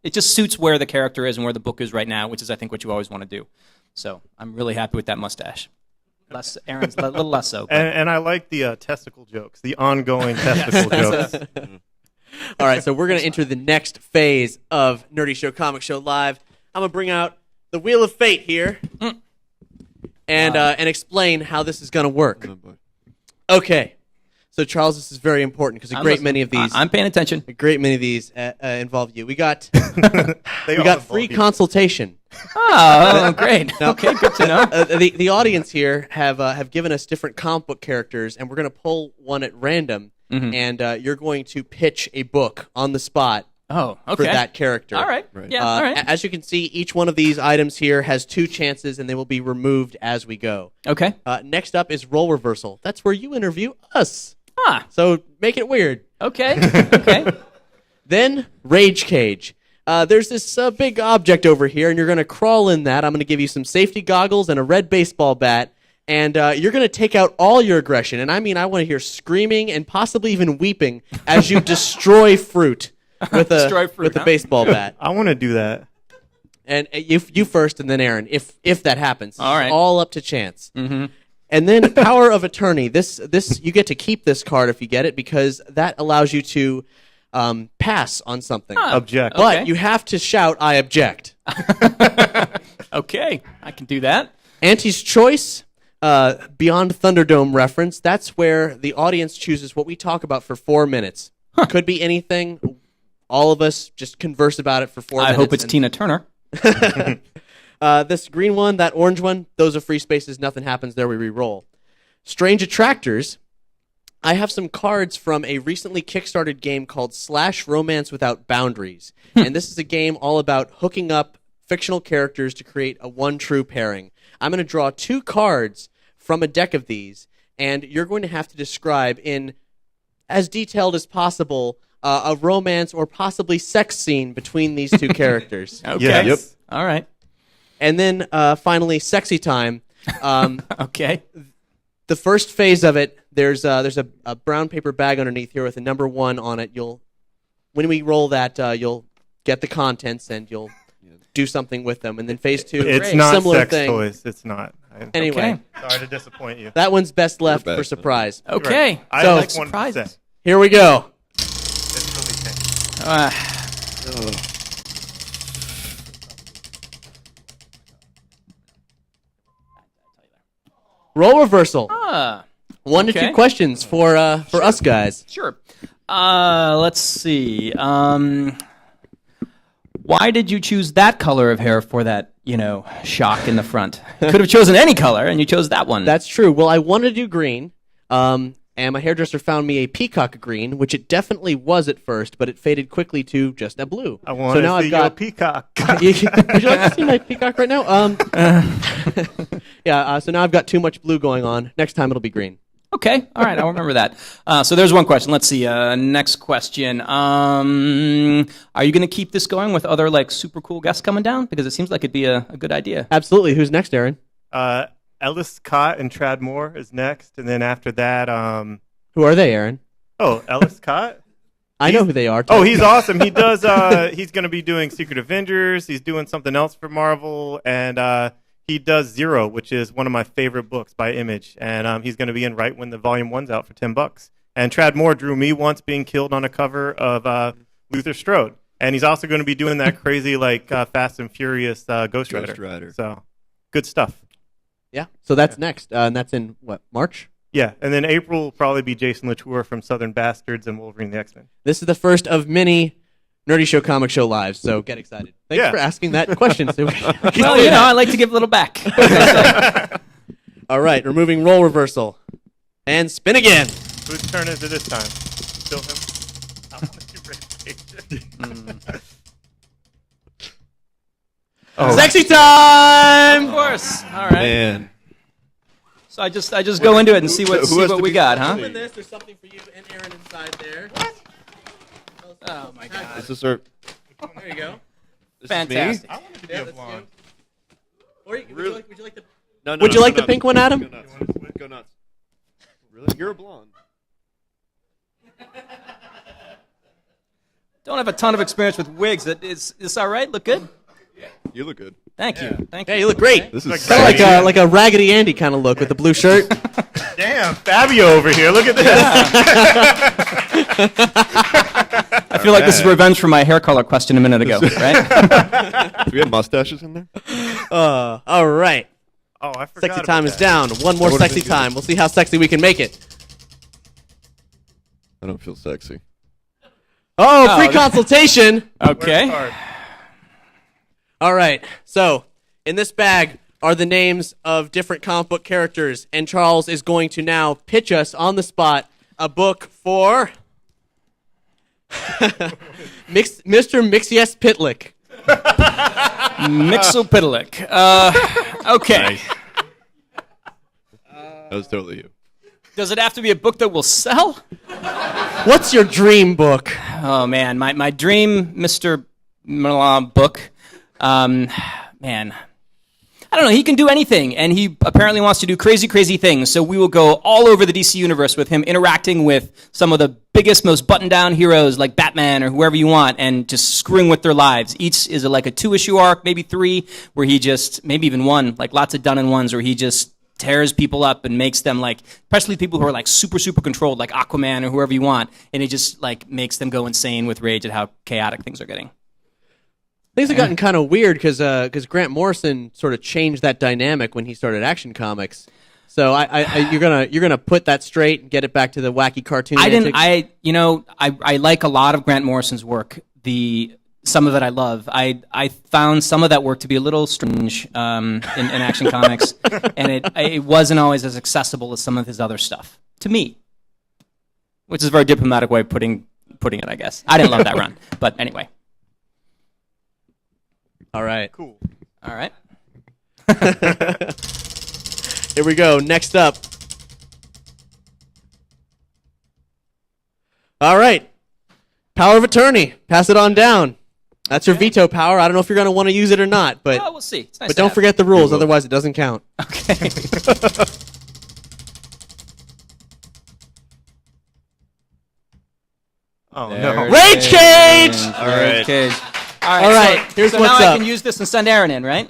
It just suits where the character is and where the book is right now, which is, I think, what you always want to do. So I'm really happy with that mustache. Aaron's a little less so. But. And I like the testicle jokes, the ongoing testicle jokes. All right, so we're going to enter the next phase of Nerdy Show Comic Show Live. I'm going to bring out the Wheel of Fate here and explain how this is going to work. Okay. So, Charles, this is very important because a great many of these... I'm paying attention. A great many of these involve you. We got free you. consultation. Oh, great. Okay, good to know. The audience here have given us different comic book characters, and we're going to pull one at random, and you're going to pitch a book on the spot for that character. All right. Yeah, all right. As you can see, each one of these items here has 2 chances, and they will be removed as we go. Okay. Next up is role reversal. That's where you interview us. So make it weird. Okay. Okay. Then Rage Cage. There's this big object over here, and you're going to crawl in that. I'm going to give you some safety goggles and a red baseball bat, and you're going to take out all your aggression. And I mean, I want to hear screaming and possibly even weeping as you destroy fruit with a baseball bat. I want to do that. And you first, and then Aaron, if that happens. All right. It's all up to chance. Mm-hmm. And then Power of Attorney. This you get to keep this card if you get it because that allows you to pass on something. Object. But you have to shout, "I object." Okay, I can do that. Auntie's Choice, Beyond Thunderdome reference. That's where the audience chooses what we talk about for 4 minutes. Could be anything. All of us just converse about it for 4 minutes. I hope it's Tina Turner. This green one, that orange one, those are free spaces. Nothing happens there. We re-roll. Strange Attractors. I have some cards from a recently kickstarted game called Slash Romance Without Boundaries. And this is a game all about hooking up fictional characters to create a one true pairing. I'm going to draw 2 cards from a deck of these, and you're going to have to describe in as detailed as possible a romance or possibly sex scene between these 2 characters. Okay. Yes. Yep. All right. And then finally, Sexy Time. Okay. The first phase of it, there's a brown paper bag underneath here with a number 1 on it. When we roll that, you'll get the contents and you'll do something with them. And then phase 2, It's not similar sex thing. toys. It's not. Anyway, Sorry to disappoint you. that one's best left You're for best. surprise. Okay. I So- just wanted to say. Surprises. Here we go. It's really pink. Roll reversal. 1 to okay. 2 questions for us guys. Sure. Let's see. Why did you choose that color of hair for that, shock in the front? Could have chosen any color, and you chose that one. That's true. Well, I wanted to do green, and my hairdresser found me a peacock green, which it definitely was at first, but it faded quickly to just a blue. I want to see your peacock. Would you like to see my peacock right now? Yeah. So now I've got too much blue going on. Next time it'll be green. Okay. All right. I'll remember that. So there's one question. Let's see. Next question. Are you going to keep this going with other super cool guests coming down? Because it seems like it'd be a good idea. Absolutely. Who's next, Aaron? Ellis Cott and Trad Moore is next, and then after that, Who are they, Aaron? Ellis Cott. I know who they are. Oh, he's awesome. He does. He's going to be doing Secret Avengers. He's doing something else for Marvel, and he does Zero, which is one of my favorite books by Image, and he's going to be in right when the Volume 1's out for $10. And Trad Moore drew me once being killed on a cover of Luther Strode, and he's also going to be doing that crazy Fast and Furious Ghost Rider. So good stuff. Yeah. So that's next, and that's in what, March? Yeah, and then April will probably be Jason Latour from Southern Bastards and Wolverine the X-Men. This is the first of many Nerdy Show Comic Show lives, so get excited. Thanks for asking that question. So Well, I like to give a little back. All right, removing roll reversal. And spin again. Whose turn is it this time? Still him? I want to do Red Sexy time! Of course. All right. Man. So I just go into it and see what we got, huh? Open this. There's something for you and Aaron inside there. Oh my God. This is our. There you go. This Fantastic. I wanted to be Yeah, a that's blonde. Or would Really? you like the? No, no, Would you no, like go the pink nuts. one, Adam? Go nuts. Go nuts. Really? You're a blonde. Don't have a ton of experience with wigs. Is this all right? Look good? You look good. Thank you. Thank you. Hey, you look great. This Like is Kind of Fabio. like a Raggedy Andy kind of look with the blue shirt. Damn, Fabio over here. Look at this. I feel like this is revenge for my hair color question a minute ago, right? Do we have mustaches in there? All right. Oh, I forgot. Sexy about time is that. down. One more What sexy is it? time. We'll see how sexy we can make it. I don't feel sexy. Oh, free Oh. consultation. Okay. Work hard. All right. So, in this bag are the names of different comic book characters, and Charles is going to now pitch us on the spot a book for Mr. Mixies Pitlick. Mixopidalic. Okay. That was totally you. Does it have to be a book that will sell? What's your dream book? Oh man, my dream Mr. Milan book. Man, I don't know. He can do anything, and he apparently wants to do crazy, crazy things. So we will go all over the DC universe with him, interacting with some of the biggest, most buttoned-down heroes like Batman or whoever you want, and just screwing with their lives. Each is like a 2-issue arc, maybe 3, where he just, maybe even 1, like lots of done-in-ones, where he just tears people up and makes them like, especially people who are like super, super controlled, like Aquaman or whoever you want, and he just like makes them go insane with rage at how chaotic things are getting. Things have gotten kind of weird because Grant Morrison sort of changed that dynamic when he started Action Comics. So you're gonna put that straight and get it back to the wacky cartoon. antics? I like a lot of Grant Morrison's work. Some of it I love. I found some of that work to be a little strange in Action Comics, and it wasn't always as accessible as some of his other stuff to me, which is a very diplomatic way of putting it, I guess. I didn't love that run, but anyway. All right. Cool. All right. Here we go. Next up. All right. Power of attorney. Pass it on down. That's your veto power. I don't know if you're going to want to use it or not, but Well, we'll see. It's nice but to don't have. forget the rules, will. otherwise it doesn't count. Okay. Oh There no. it Rage is. Cage! All right. Rage Cage. All right, So, here's so what's now up. I can use this and send Aaron in, right?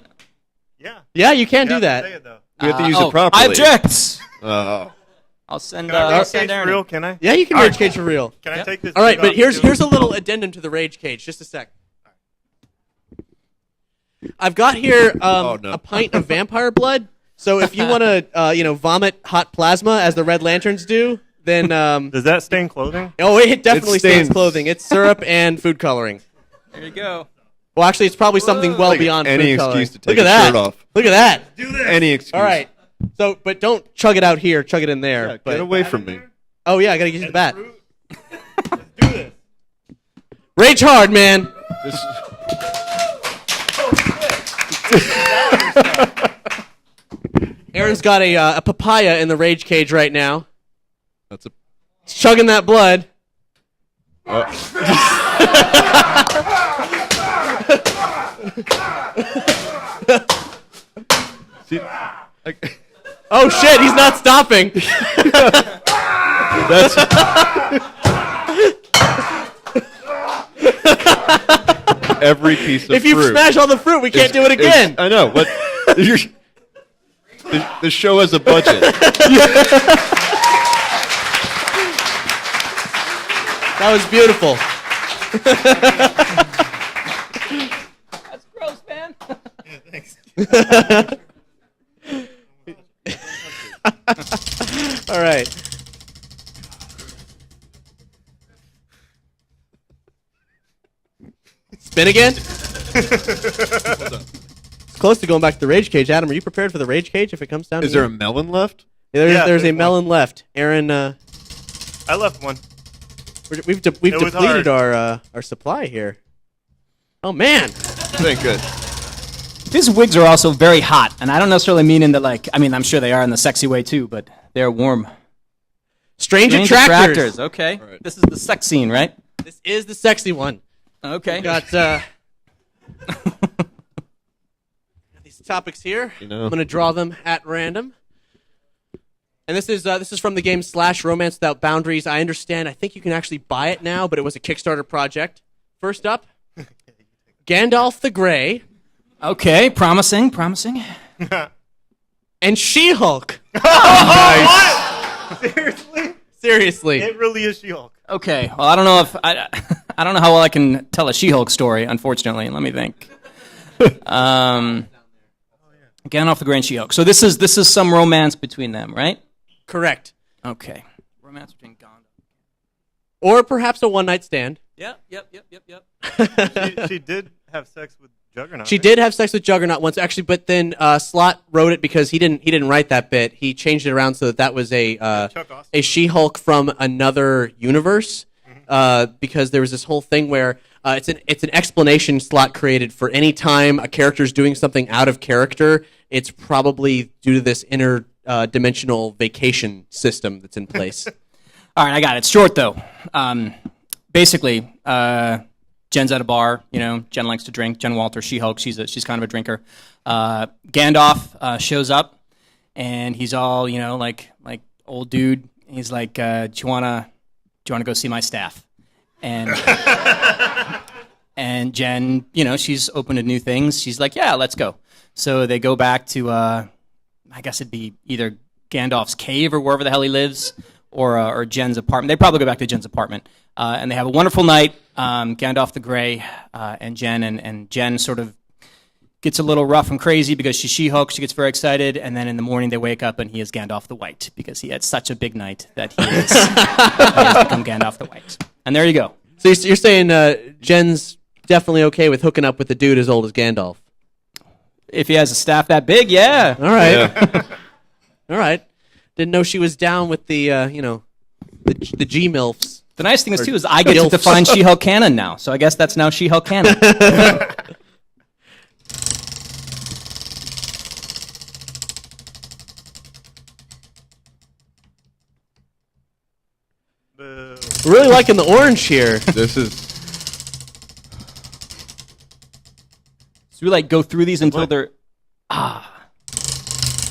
Yeah. Yeah, you can You do have to that. say it, though. We have to use Oh, it properly. I object. Oh. I'll send Can I rage send cage Aaron for in. real? Can I? Yeah, you can All Rage right. Cage for real. Can I Yeah. take this? All right, wig but off here's too? a little addendum to the Rage Cage. Just a sec. I've got here Oh, no. a pint of vampire blood. So if you want to, vomit hot plasma as the Red Lanterns do, then Does that stain clothing? it definitely It stains stains. clothing. It's syrup and food coloring. There you go. Well, actually, it's probably something well Like beyond any food coloring. excuse to take Look at his that. shirt off. Look at that. Do this. Any excuse. All right. So, but don't chug it out here. Chug it in there. Yeah, but, get away from me. Oh yeah, I gotta use the bat. Fruit. Let's do this. Rage hard, man. This, Aaron's got a papaya in the Rage Cage right now. that's a. He's chugging that blood. See, Oh shit, he's not stopping. that's. Every piece of If you fruit. smash all the fruit, we can't do it again. I know. What? The show has a budget. That was beautiful. That's gross, man. Thanks. All right. Spin again? It's close to going back to the Rage Cage. Adam, are you prepared for the Rage Cage if it comes down Is to there you? a melon left? There's a there's one. melon left. Aaron, I left one. we've It was depleted hard. our supply here. Oh man. Thank good. These wigs are also very hot, and I don't necessarily mean in the I'm sure they are in the sexy way too, but they're warm. Strange Strange attractors. Okay. All right. This is the sex scene, right? This is the sexy one. Okay. Got these topics here. You know. I'm gonna draw them at random. And this is from the game / Romance Without Boundaries. I understand. I think you can actually buy it now, but it was a Kickstarter project. First up, Gandalf the Grey, Okay, promising. And She-Hulk. Seriously. It really is She-Hulk. Okay, well, I don't know if I don't know how well I can tell a She-Hulk story. Unfortunately, let me think. Gandalf the Grey and She-Hulk. So this is some romance between them, right? Correct. Okay, romance between Gandalf. Or perhaps a one-night stand. Yep. She did have sex with Juggernaut. She did have sex with Juggernaut once, actually, but then Slott wrote it because he didn't write that bit. He changed it around so that was a She-Hulk from another universe, because there was this whole thing where it's an explanation Slott created for any time a character's doing something out of character. It's probably due to this interdimensional vacation system that's in place. All right, I got it. It's short though. Basically, Jen's at a bar. Jen likes to drink. Jen Walter, She-Hulk. She's kind of a drinker. Gandalf shows up, and he's all like old dude. He's like, "Do you wanna go see my staff?" And and Jen, she's open to new things. She's like, "Yeah, let's go." So they go back to I guess it'd be either Gandalf's cave or wherever the hell he lives, or Jen's apartment. They probably go back to Jen's apartment, and they have a wonderful night. Gandalf the Grey and Jen, and Jen sort of gets a little rough and crazy because she's She-Hulk. She gets very excited, and then in the morning they wake up and he is Gandalf the White because he had such a big night that he has become Gandalf the White. And there you go. So you're saying Jen's definitely okay with hooking up with a dude as old as Gandalf? If he has a staff that big, yeah. All right. Yeah. All right. Didn't know she was down with the the G-MILFs. The nice thing is, too, is I get to define She-Hulk canon now. So I guess that's now She-Hulk canon. Really liking the orange here. This is. So we go through these until they're.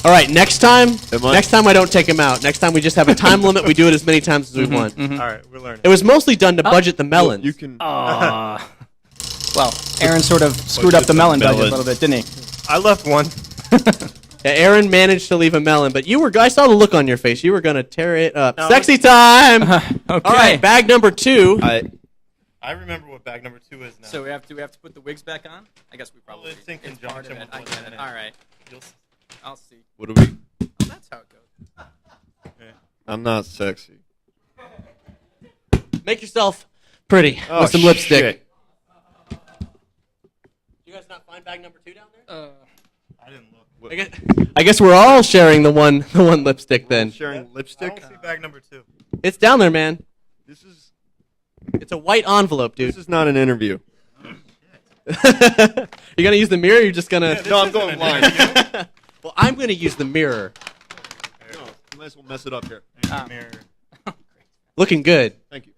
All right, next time I don't take him out. Next time we just have a time limit. We do it as many times as we want. All right, we're learning. It was mostly done to budget the melons. You can. Well, Aaron sort of screwed up the melon budget a little bit, didn't he? I left one. Yeah, Aaron managed to leave a melon, but I saw the look on your face. You were going to tear it up. No. Sexy time! Okay. All right, bag number 2. I remember what bag number 2 is now. So we have to put the wigs back on? I guess we probably. Well, it's in conjunction with I get it. All right. I'll see. What do we? Oh, that's how it goes. I'm not sexy. Make yourself pretty with some lipstick. Shit. You guys not find bag number 2 down there? I didn't look. I guess we're all sharing the one lipstick then. Sharing I lipstick. don't see bag number 2. It's down there, man. This It's a white envelope, dude. is not an interview. You're gonna use the mirror. Or you're just gonna. No, I'm going blind. Well, I'm gonna use the mirror. No, you might as well mess it up here. Mirror. Looking good. Thank you.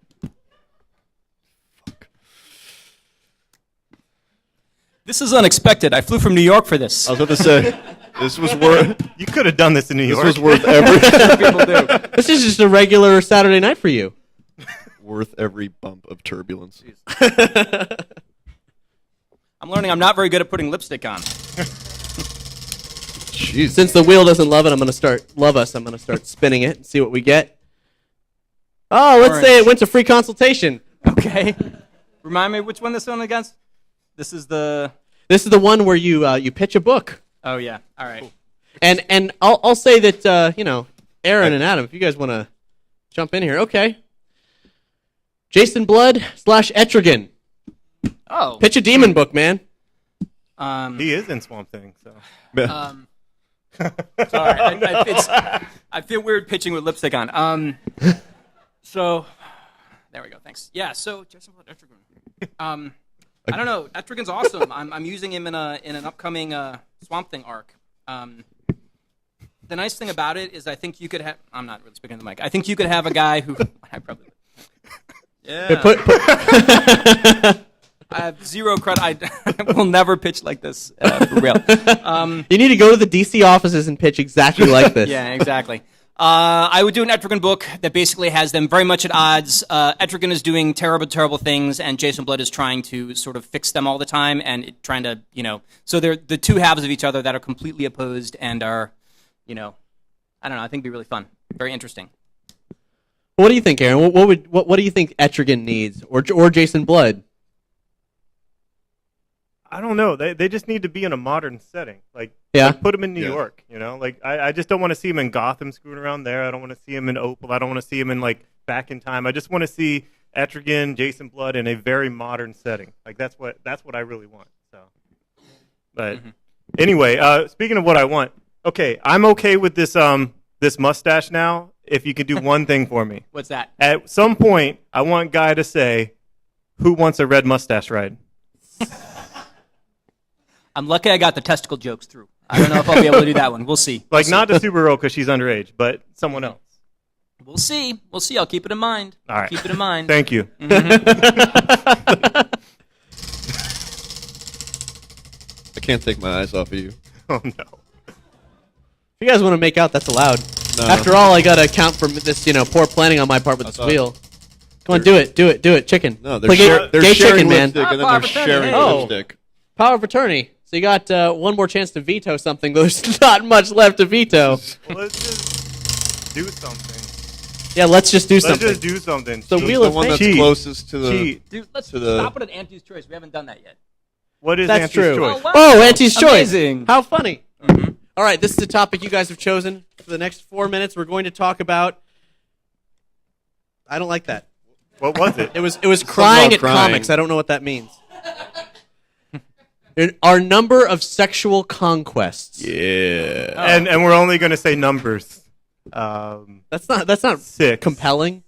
This is unexpected. I flew from New York for this. I was about to say, this was worth. You could have done this in New York. This was worth every. People do. This is just a regular Saturday night for you. Worth every bump of turbulence. I'm learning I'm not very good at putting lipstick on. Jeez. Since the wheel doesn't love it, I'm gonna start spinning it and see what we get. Oh, let's say it went to free consultation. Okay. Remind me which one this one against? This is the one where you pitch a book. Oh yeah. All right. And I'll say that Aaron and Adam, if you guys want to jump in here, okay. Jason Blood / Etrigan. Oh. Pitch a demon book, man. He is in Swamp Thing, so. Sorry, I feel weird pitching with lipstick on. So there we go. Thanks. Yeah. So Jason Blood, Etrigan. I don't know. Etrigan's awesome. I'm using him in an upcoming Swamp Thing arc. The nice thing about it is I think you could have. I'm not really speaking to the mic. I think you could have a guy who. I probably. Yeah. I have zero credit. I will never pitch like this for real. You need to go to the DC offices and pitch exactly like this. Yeah, exactly. I would do an Etrigan book that basically has them very much at odds. Etrigan is doing terrible, terrible things, and Jason Blood is trying to sort of fix them all the time, and trying to, so they're the two halves of each other that are completely opposed and are, I don't know. I think it'd be really fun, very interesting. What do you think, Aaron? What do you think Etrigan needs, or Jason Blood? I don't know. They just need to be in a modern setting. Like put them in New York, I just don't want to see him in Gotham screwing around there. I don't want to see him in Opal. I don't want to see him in Back in Time. I just want to see Etrigan, Jason Blood in a very modern setting. Like that's what I really want. So, but anyway, speaking of what I want, okay, I'm okay with this this mustache now. If you could do one thing for me. What's that? At some point, I want Guy to say, "Who wants a red mustache ride?" I'm lucky I got the testicle jokes through. I don't know if I'll be able to do that one. We'll see. Not the Supergirl because she's underage, but someone else. We'll see. We'll see. I'll keep it in mind. All right. Keep it in mind. Thank you. I can't take my eyes off of you. Oh, no. If you guys want to make out, that's allowed. No. After all, I got to account for this, poor planning on my part with this wheel. Come on, do it, chicken. No, Play they're gay sharing chicken, man. lipstick, and then Power they're of attorney, sharing hey. lipstick. Power of attorney. So you got one more chance to veto something. There's not much left to veto. Well, let's just do something. Yeah, let's just do something. Let's just do something. So Cheat. Wheel The of one Fame. that's Cheat. closest to the. Cheat. Dude, let's To the- stop it at Auntie's Choice. We haven't done that yet. What is That's Auntie's true. choice? wow. Oh, Auntie's Amazing. Choice. How funny. All right, this is the topic you guys have chosen. For the next 4 minutes, we're going to talk about... I don't like that. What was it? It was crying about at crying. comics. I don't know what that means. Our number of sexual conquests. Yeah. And we're only going to say numbers. That's not 6. compelling.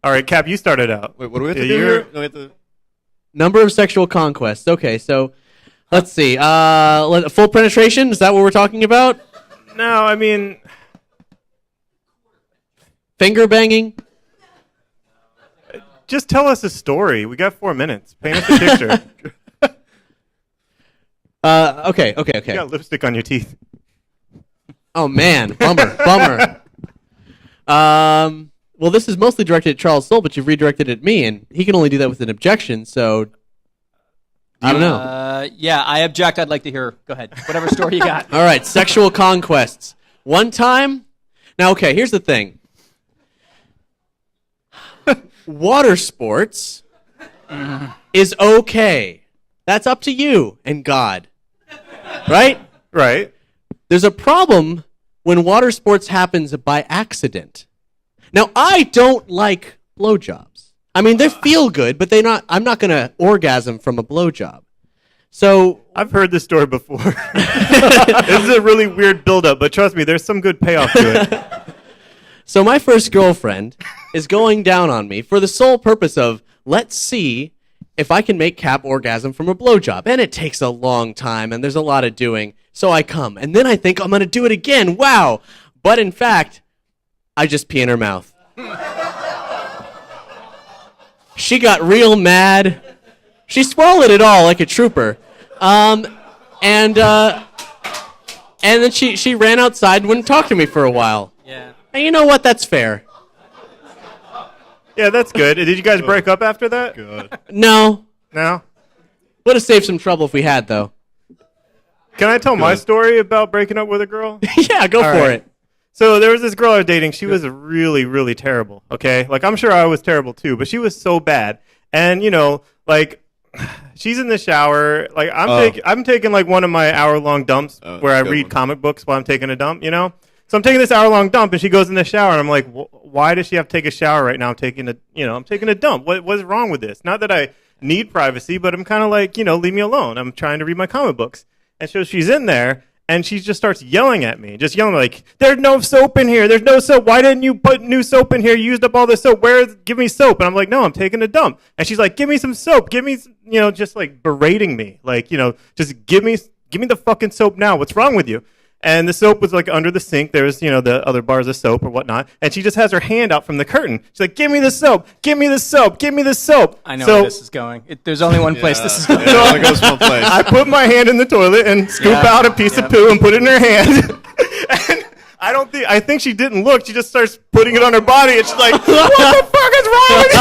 All right, Cap, you started out. Wait, what do we have to Yeah, do you're- here? No, we have to... Number of sexual conquests. Okay, so let's see. Full penetration? Is that what we're talking about? No, I mean, Finger banging? just tell us a story. We got 4 minutes. Paint us a picture. Okay. You got lipstick on your teeth. Oh man, bummer. Well, this is mostly directed at Charles Soule, but you've redirected it at me, and he can only do that with an objection. So I don't know. Yeah, I object. I'd like to hear. Go ahead. Whatever story you got. All right, sexual conquests. One time. Now, okay. Here's the thing. Water sports is okay. That's up to you and God. Right? Right. There's a problem when water sports happens by accident. Now, I don't like blowjobs. I mean, they feel good, but I'm not going to orgasm from a blowjob. So I've heard this story before. This is a really weird build-up, but trust me, there's some good payoff to it. So my first girlfriend is going down on me for the sole purpose of, let's see if I can make Cap orgasm from a blowjob. And it takes a long time, and there's a lot of doing. So I come, and then I think I'm going to do it again. Wow. But in fact, I just pee in her mouth. She got real mad. She swallowed it all like a trooper. And then she ran outside and wouldn't talk to me for a while. Yeah. And you know what? That's fair. Yeah, that's good. Did you guys break up after that? God. No. No? Would have saved some trouble if we had, though. Can I tell my Good. story about breaking up with a girl? Yeah, go All for right. it. So there was this girl I was dating. She was really, really terrible. Okay, I'm sure I was terrible too, but she was so bad. And she's in the shower. I'm taking one of my hour-long dumps where I good read one. comic books while I'm taking a dump. So I'm taking this hour-long dump, and she goes in the shower, and I'm like, why does she have to take a shower right now? I'm taking a dump. What's wrong with this? Not that I need privacy, but I'm kind of leave me alone. I'm trying to read my comic books. And so she's in there, and she just starts yelling at me, there's no soap in here. There's no soap. Why didn't you put new soap in here? You used up all the soap. Give me soap. And I'm like, no, I'm taking a dump. And she's like, give me some soap. Give me, just berating me. Just give me the fucking soap now. What's wrong with you? And the soap was under the sink. There was, the other bars of soap or whatnot. And she just has her hand out from the curtain. She's like, give me the soap. Give me the soap. Give me the soap. I know so, where this is going. There's only one place this is going. It only goes one place. I put my hand in the toilet and scoop Yeah. out a piece of poo and put it in her hand. And I think she didn't look. She just starts putting it on her body, and she's like, "What the fuck is wrong with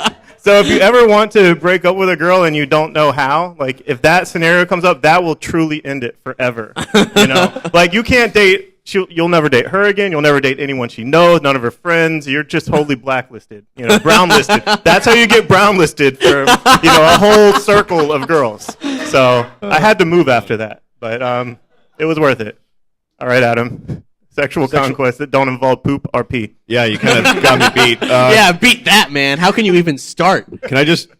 you?" So if you ever want to break up with a girl and you don't know how, like if that scenario comes up, that will truly end it forever. You know, like you can't date. You'll never date her again. You'll never date anyone she knows. None of her friends. You're just wholly blacklisted. You know, brownlisted. That's how you get brownlisted for a whole circle of girls. So I had to move after that, but it was worth it. All right, Adam. Sexual conquests that don't involve poop or pee. Yeah, you kind of got me beat. Yeah, beat that, man. How can you even start? Can I just,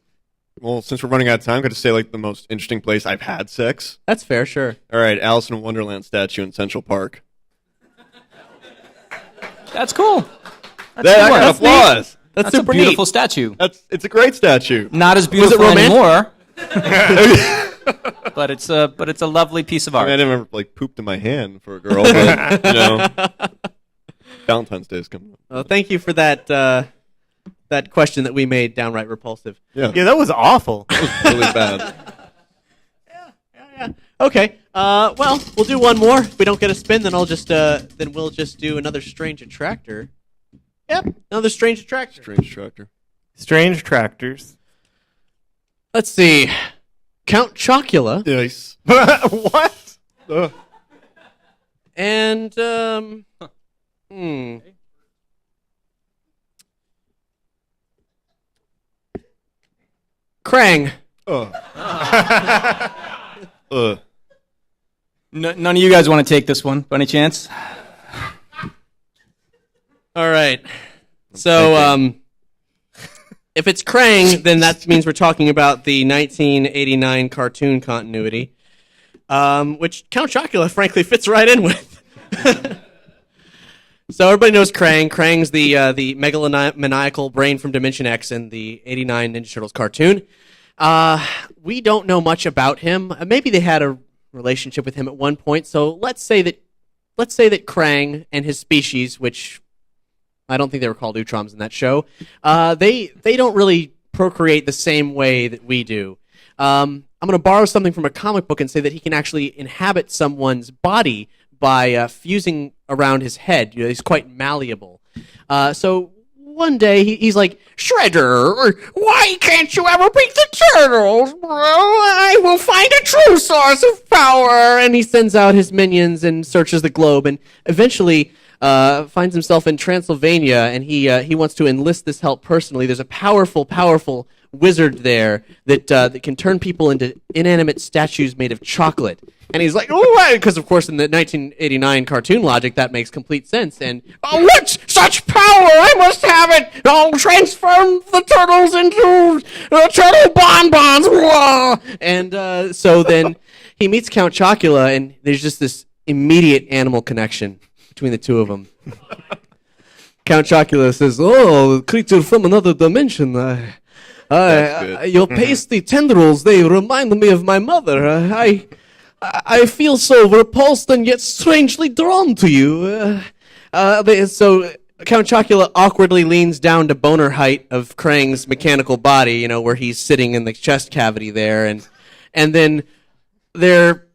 since we're running out of time, could I say like the most interesting place I've had sex? That's fair, sure. All right, Alice in Wonderland statue in Central Park. That's cool. That got applause. That's a super beautiful neat. statue. It's a great statue. Not as beautiful anymore. I but it's a lovely piece of art. mean, I didn't ever like pooped in my hand for a girl, but Valentine's Day is coming up. Well, thank you for that question that we made downright repulsive. Yeah, that was awful. That was really bad. Yeah. Okay. Well, we'll do one more. If we don't get a spin, then we'll just do another strange attractor. Yep, another strange attractor. Strange tractor. Strange tractors. Let's see. Count Chocula. Nice. What? And Krang. None of you guys want to take this one, by any chance? All right. So, if it's Krang, then that means we're talking about the 1989 cartoon continuity, which Count Chocula, frankly, fits right in with. So everybody knows Krang. Krang's the megalomaniacal brain from Dimension X in the 89 Ninja Turtles cartoon. We don't know much about him. Maybe they had a relationship with him at one point. So let's say that Krang and his species, which I don't think they were called Utroms in that show, they don't really procreate the same way that we do. I'm going to borrow something from a comic book and say that he can actually inhabit someone's body by fusing around his head. He's quite malleable. So one day he's like, Shredder, why can't you ever beat the Turtles? Well, I will find a true source of power. And he sends out his minions and searches the globe and eventually finds himself in Transylvania, and he wants to enlist this help personally. There's a powerful wizard there that can turn people into inanimate statues made of chocolate. And he's like, oh, because of course in the 1989 cartoon logic that makes complete sense. And what such power? I must have it. I'll transform the turtles into turtle bonbons. Whoa! And so then he meets Count Chocula, and there's just this immediate animal connection between the two of them. Count Chocula says, "Oh, creature from another dimension. Your pasty tendrils, they remind me of my mother. I feel so repulsed and yet strangely drawn to you." So Count Chocula awkwardly leans down to boner height of Krang's mechanical body, where he's sitting in the chest cavity there, and then their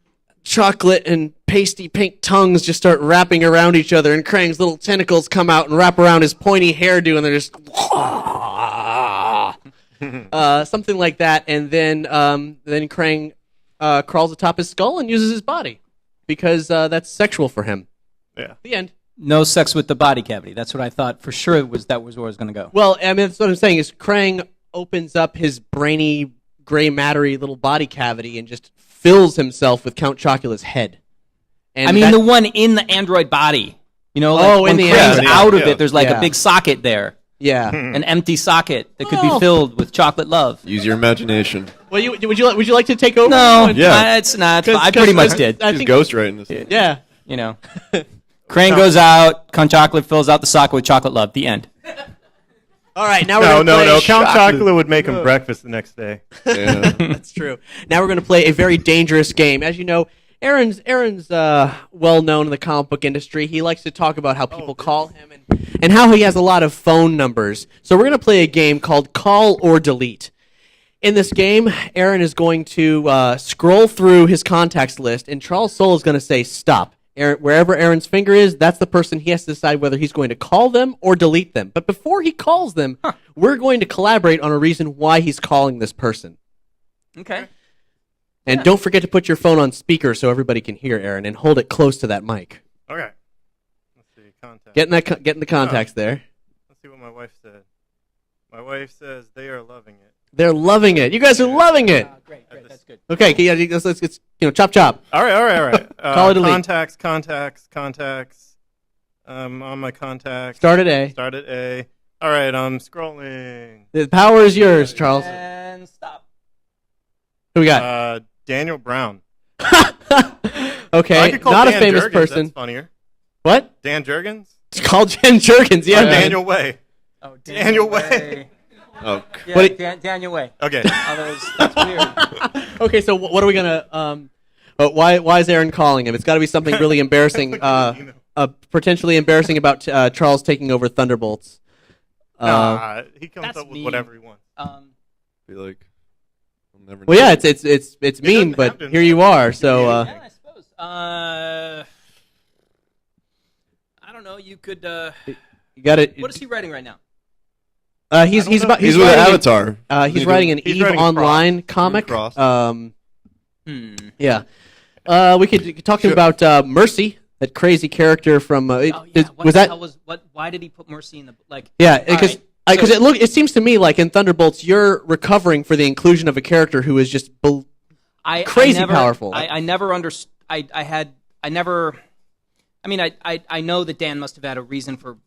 chocolate and pasty pink tongues just start wrapping around each other, and Krang's little tentacles come out and wrap around his pointy hairdo, and they're just something like that. And then Krang crawls atop his skull and uses his body because that's sexual for him. Yeah. The end. No sex with the body cavity. That's what I thought for sure that was where I was going to go. Well, I mean, that's what I'm saying is Krang opens up his brainy, gray mattery little body cavity and just fills himself with Count Chocula's head. And I mean, the one in the android body. When in the Krang's end. out of it, there's like Yeah. a big socket there. Yeah. An empty socket that could be filled with chocolate love. Use your imagination. Well, would you like to take over? No, Yeah. it's not. 'Cause- I pretty much did. I He's think, ghostwriting this. yeah. Krang goes out, Count Chocolate fills out the socket with chocolate love. The end. All right, now we're No. going to play Count Chocula would make him breakfast the next day. Yeah. That's true. Now we're going to play a very dangerous game. As you know, Aaron's well known in the comic book industry. He likes to talk about how people call him and how he has a lot of phone numbers. So we're going to play a game called Call or Delete. In this game, Aaron is going to scroll through his contacts list, and Charles Soule is going to say stop. wherever Aaron's finger is, that's the person he has to decide whether he's going to call them or delete them. But before he calls them, we're going to collaborate on a reason why he's calling this person. Okay. And don't forget to put your phone on speaker so everybody can hear Aaron, and hold it close to that mic. Okay. Let's see. Contact. Getting the contacts there. Let's see what my wife said. My wife says they are loving it. They're loving it. You guys are loving it. Great. That's good. Okay, yeah, let's chop chop. All right. Call it delete. Contacts. On my contacts. Start at A. Start at A. All right, I'm scrolling. The power is yours, Charles. And stop. Who we got? Daniel Brown. Okay, I could call not Dan a famous Jurgens, person. That's funnier. What? Dan Jurgens? It's called Jen Jurgens. Yeah, man. Daniel Way. Oh, Daniel Way. Oh, Yeah, Daniel Way. Okay. That's weird. Okay, so what are we gonna? Why is Aaron calling him? It's got to be something really embarrassing. Potentially embarrassing about Charles taking over Thunderbolts. He comes That's up with mean. whatever he wants. be like, I'll never. Well, know. yeah, it's mean, doesn't but have to here you are. So Yeah, I suppose. I don't know. You could. you got it. What is he writing right now? He's He's with writing Avatar. He's writing an He's Eve writing Online comic. Cross. Yeah. We could talk to him about Mercy, that crazy character from. Why did he put Mercy in the like? Yeah, because it seems to me like in Thunderbolts you're recovering for the inclusion of a character who is just crazy powerful. I never understood. I know that Dan must have had a reason for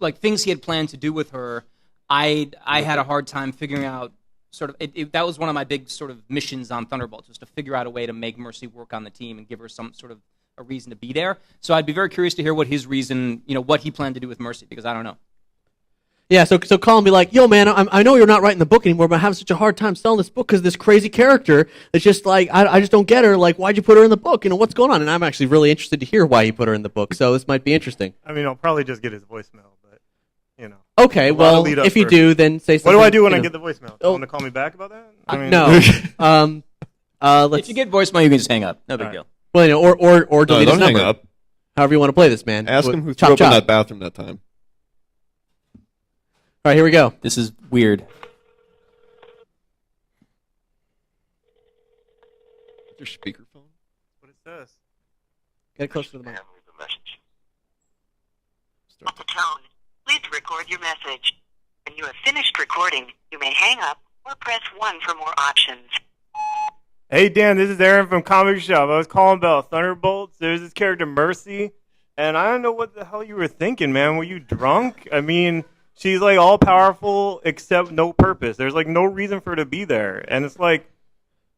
like things he had planned to do with her. I had a hard time figuring out sort of that was one of my big sort of missions on Thunderbolts, was to figure out a way to make Mercy work on the team and give her some sort of a reason to be there. So I'd be very curious to hear what his reason, what he planned to do with Mercy, because I don't know. Yeah, so call and be like, yo, man, I know you're not writing the book anymore, but I'm having such a hard time selling this book because this crazy character is just like, I just don't get her. Like, why'd you put her in the book? What's going on? And I'm actually really interested to hear why he put her in the book, so this might be interesting. I mean, I'll probably just get his voicemail, but, Okay, well, if you do, then say something. What do I do when I get the voicemail? Do you want to call me back about that? No. If you get voicemail, you can just hang up. No big deal. Well, or delete his don't hang number. up. However you want to play this, man. Ask him who Chop, threw up in chop. that bathroom that time. All right, here we go. This is weird. Your speakerphone. What it says. Get it closer to the mic. At the tone, please record your message. When you have finished recording, you may hang up or press 1 for more options. Hey, Dan, this is Aaron from Comic Shop. I was calling about Thunderbolts. There's this character, Mercy, and I don't know what the hell you were thinking, man. Were you drunk? I mean, she's, like, all-powerful except no purpose. There's, like, no reason for her to be there. And it's like,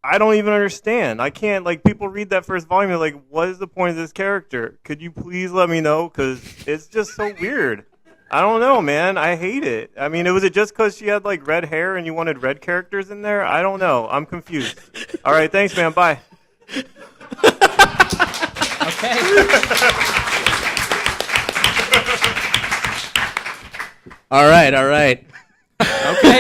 I don't even understand. I can't, like, people read that first volume, they're like, what is the point of this character? Could you please let me know? Because it's just so weird. I don't know, man. I hate it. I mean, was it just because she had, like, red hair and you wanted red characters in there? I don't know. I'm confused. All right, thanks, man. Bye. Okay. All right. Okay.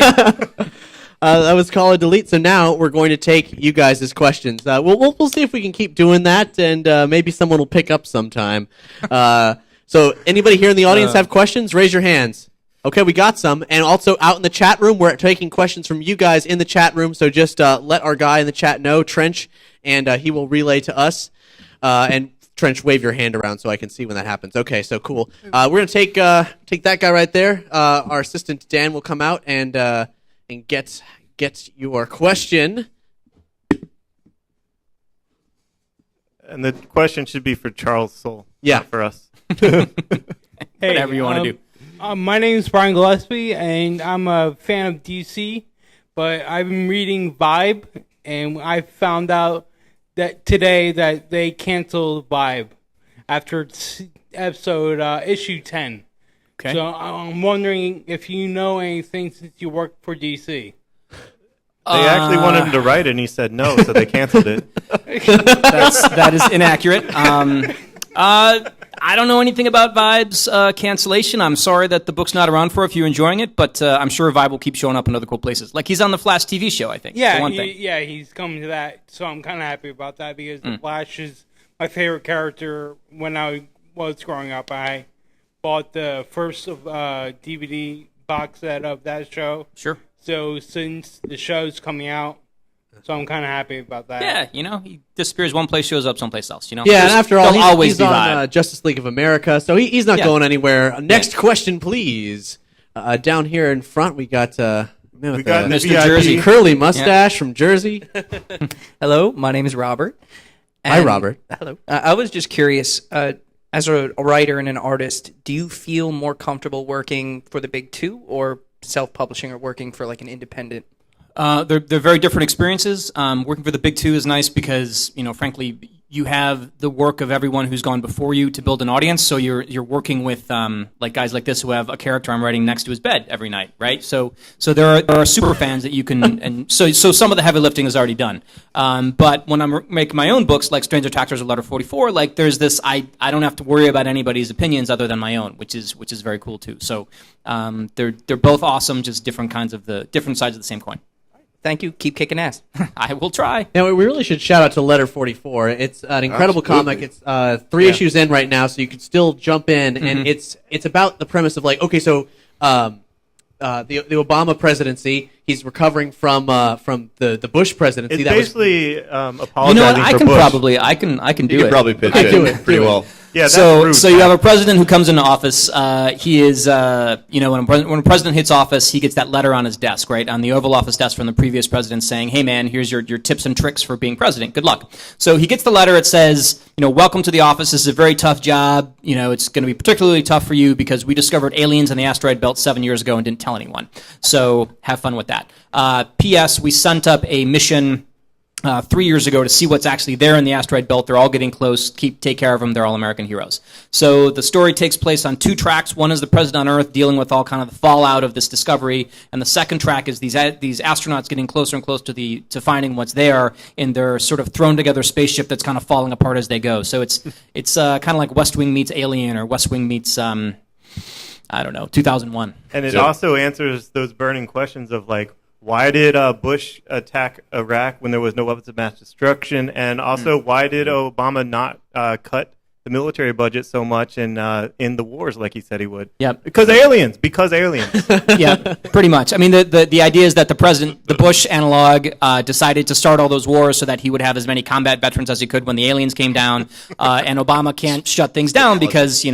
That was call or delete. So now we're going to take you guys' questions. We'll see if we can keep doing that, and maybe someone will pick up sometime. So anybody here in the audience have questions? Raise your hands. Okay, we got some. And also out in the chat room, we're taking questions from you guys in the chat room. So just let our guy in the chat know, Trench, and he will relay to us. And Trench, wave your hand around so I can see when that happens. Okay, so cool. We're going to take that guy right there. Our assistant, Dan, will come out and get your question. And the question should be for Charles Soule. Yeah. Not for us. Hey, Whatever you want to do. My name is Brian Gillespie, and I'm a fan of DC, but I've been reading Vibe, and I found out that today that they canceled Vibe after episode issue 10. Okay. So I'm wondering if you know anything since you work for DC. They actually wanted him to write it, and he said no, so they canceled it. That is inaccurate. I don't know anything about Vibe's cancellation. I'm sorry that the book's not around for if you're enjoying it, but I'm sure Vibe will keep showing up in other cool places. Like he's on the Flash TV show, I think. Yeah, for one thing. he's coming to that, so I'm kind of happy about that because the Flash is my favorite character when I was growing up. I bought the first DVD box set of that show. Sure. So since the show's coming out, so I'm kind of happy about that. Yeah, he disappears one place, shows up someplace else. Yeah, and after all, he's on Justice League of America, so he's not going anywhere. Next question, please. Down here in front, we got Mr. Jersey. Curly mustache from Jersey. Hello, my name is Robert. Hi, Robert. Hello. I was just curious, as a writer and an artist, do you feel more comfortable working for the big two or self-publishing or working for like an independent? They're very different experiences. Working for the big two is nice because, frankly, you have the work of everyone who's gone before you to build an audience. So you're working with like guys like this who have a character I'm writing next to his bed every night, right? So there are super fans that you can, and so some of the heavy lifting is already done. But when I'm making my own books, like Stranger Tactors or Letter 44, like there's this, I don't have to worry about anybody's opinions other than my own, which is very cool too. So they're both awesome, just different sides of the same coin. Thank you. Keep kicking ass. I will try. Now, we really should shout out to Letter 44. It's an incredible comic. It's 3 issues in right now, so you can still jump in. And it's about the premise of like, okay, so the Obama presidency, he's recovering from the Bush presidency. It's basically apologizing You know what? I for can Bush. probably I can do You it. could probably pitch Okay, do it it, pretty do it. well. Yeah, that's So rude. you have a president who comes into office. He is, when a president hits office, he gets that letter on his desk, right, on the Oval Office desk from the previous president saying, hey, man, here's your tips and tricks for being president. Good luck. So he gets the letter. It says, welcome to the office. This is a very tough job. It's going to be particularly tough for you because we discovered aliens in the asteroid belt 7 years ago and didn't tell anyone. So have fun with that. P.S. We sent up a mission 3 years ago to see what's actually there in the asteroid belt. They're all getting close. Take care of them. They're all American heroes. So the story takes place on 2 tracks. One is the president on Earth dealing with all kind of the fallout of this discovery, and the second track is these astronauts getting closer and closer to finding what's there in their sort of thrown together spaceship that's kind of falling apart as they go. So it's kind of like West Wing meets Alien or West Wing meets 2001. And it also answers those burning questions of like, why did Bush attack Iraq when there was no weapons of mass destruction? And also, why did Obama not cut the military budget so much in the wars like he said he would? Yep. Because aliens. Yeah, pretty much. I mean, the idea is that the Bush analog decided to start all those wars so that he would have as many combat veterans as he could when the aliens came down. And Obama can't shut things down because,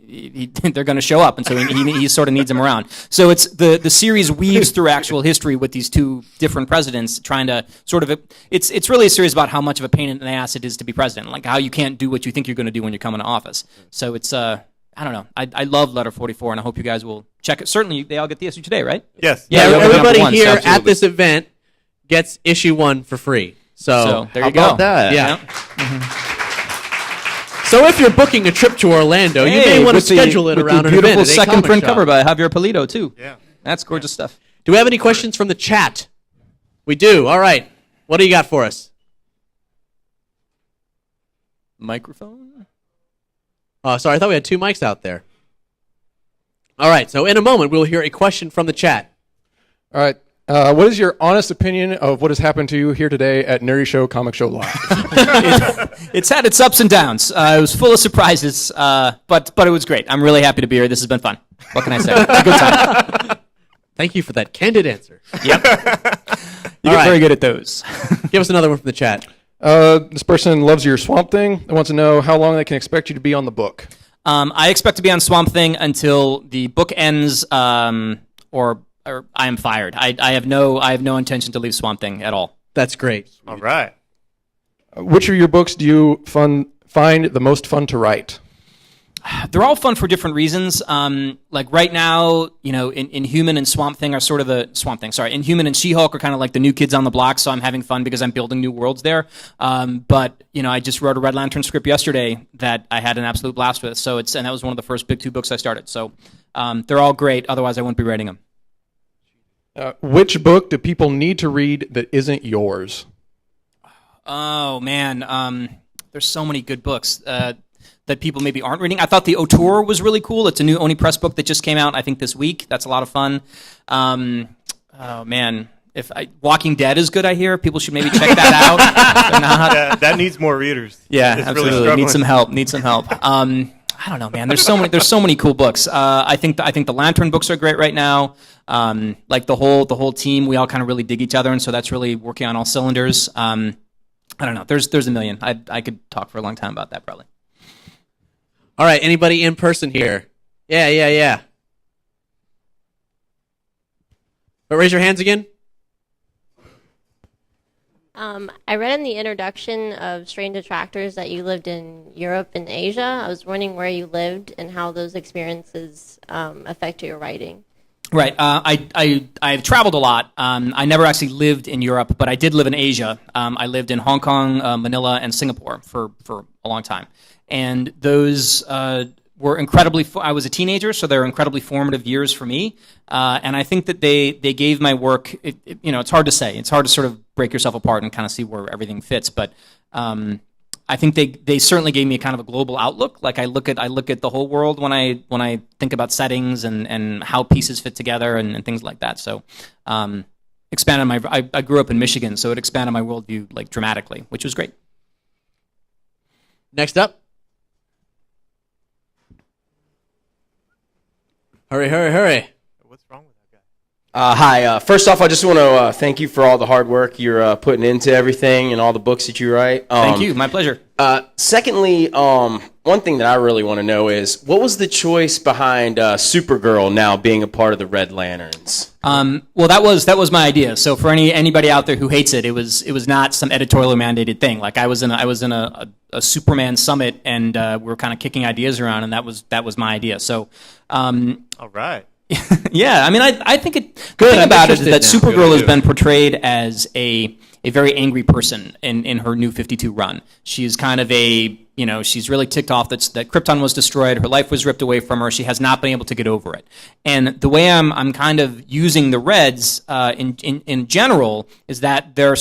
they're going to show up, and so he sort of needs them around. So it's the series weaves through actual history with these 2 different presidents, trying to sort of it's really a series about how much of a pain in the ass it is to be president, like how you can't do what you think you're going to do when you come into office. So it's I don't know. I love Letter 44, and I hope you guys will check it. Certainly, they all get the issue today, right? Yes. Yeah, we opened everybody up once, here absolutely. at this event gets issue 1 for free. So there How you go. about that? Yeah. So if you're booking a trip to Orlando, you may want to schedule it around an event. Beautiful at a second comic print shop. cover by Javier Polito too. Yeah. That's gorgeous stuff. Do we have any questions from the chat? We do. All right. What do you got for us? Microphone. Oh, sorry. I thought we had 2 mics out there. All right. So in a moment, we'll hear a question from the chat. All right. What is your honest opinion of what has happened to you here today at Nerdy Show Comic Show Live? It's had its ups and downs. It was full of surprises, but it was great. I'm really happy to be here. This has been fun. What can I say? It's a good time. Thank you for that candid answer. Yep. You All get right. very good at those. Give us another one from the chat. This person loves your Swamp Thing. They want to know how long they can expect you to be on the book. I expect to be on Swamp Thing until the book ends, or I am fired. I have no intention to leave Swamp Thing at all. That's great. All right. Which of your books do you find the most fun to write? They're all fun for different reasons. Like right now, Inhuman and Swamp Thing are sort of the Swamp Thing. Sorry, Inhuman and She-Hulk are kind of like the new kids on the block. So I'm having fun because I'm building new worlds there. But I just wrote a Red Lantern script yesterday that I had an absolute blast with. So and that was one of the first big 2 books I started. So they're all great. Otherwise, I wouldn't be writing them. Which book do people need to read that isn't yours? Oh man, there's so many good books that people maybe aren't reading. I thought the Auteur was really cool. It's a new Oni Press book that just came out, I think, this week. That's a lot of fun. Oh man, Walking Dead is good, I hear. People should maybe check that out. They're not. Yeah, that needs more readers. Yeah, It's absolutely. Really Need some help. Need some help. I don't know, man. There's so many cool books. I think the Lantern books are great right now. Like the whole team, we all kind of really dig each other, and so that's really working on all cylinders. I don't know. There's a million. I could talk for a long time about that probably. All right, anybody in person here? Yeah. But raise your hands again. I read in the introduction of Strange Attractors that you lived in Europe and Asia. I was wondering where you lived and how those experiences affect your writing. Right. I've traveled a lot. I never actually lived in Europe, but I did live in Asia. I lived in Hong Kong, Manila, and Singapore for a long time. And those were incredibly. I was a teenager, so they were incredibly formative years for me. And I think that they gave my work. It's hard to say. It's hard to sort of break yourself apart and kind of see where everything fits. But I think they certainly gave me a kind of a global outlook. Like I look at the whole world when I think about settings and how pieces fit together and things like that. So expanded my. I grew up in Michigan, so it expanded my worldview like dramatically, which was great. Next up. Hurry. What's wrong with that guy? Hi. First off, I just want to thank you for all the hard work you're putting into everything and all the books that you write. Thank you. My pleasure. Secondly, one thing that I really want to know is what was the choice behind Supergirl now being a part of the Red Lanterns? Well, that was my idea. So for anybody out there who hates it, it was not some editorially mandated thing. Like I was in a Superman summit, and we were kind of kicking ideas around, and that was my idea. So, All right. yeah, I mean, I think it. Good, The thing I'm about it is interested that now. Supergirl has Good. been portrayed as a very angry person in her New 52 run. She's kind of she's really ticked off that Krypton was destroyed, her life was ripped away from her, she has not been able to get over it. And the way I'm kind of using the Reds in general is that they're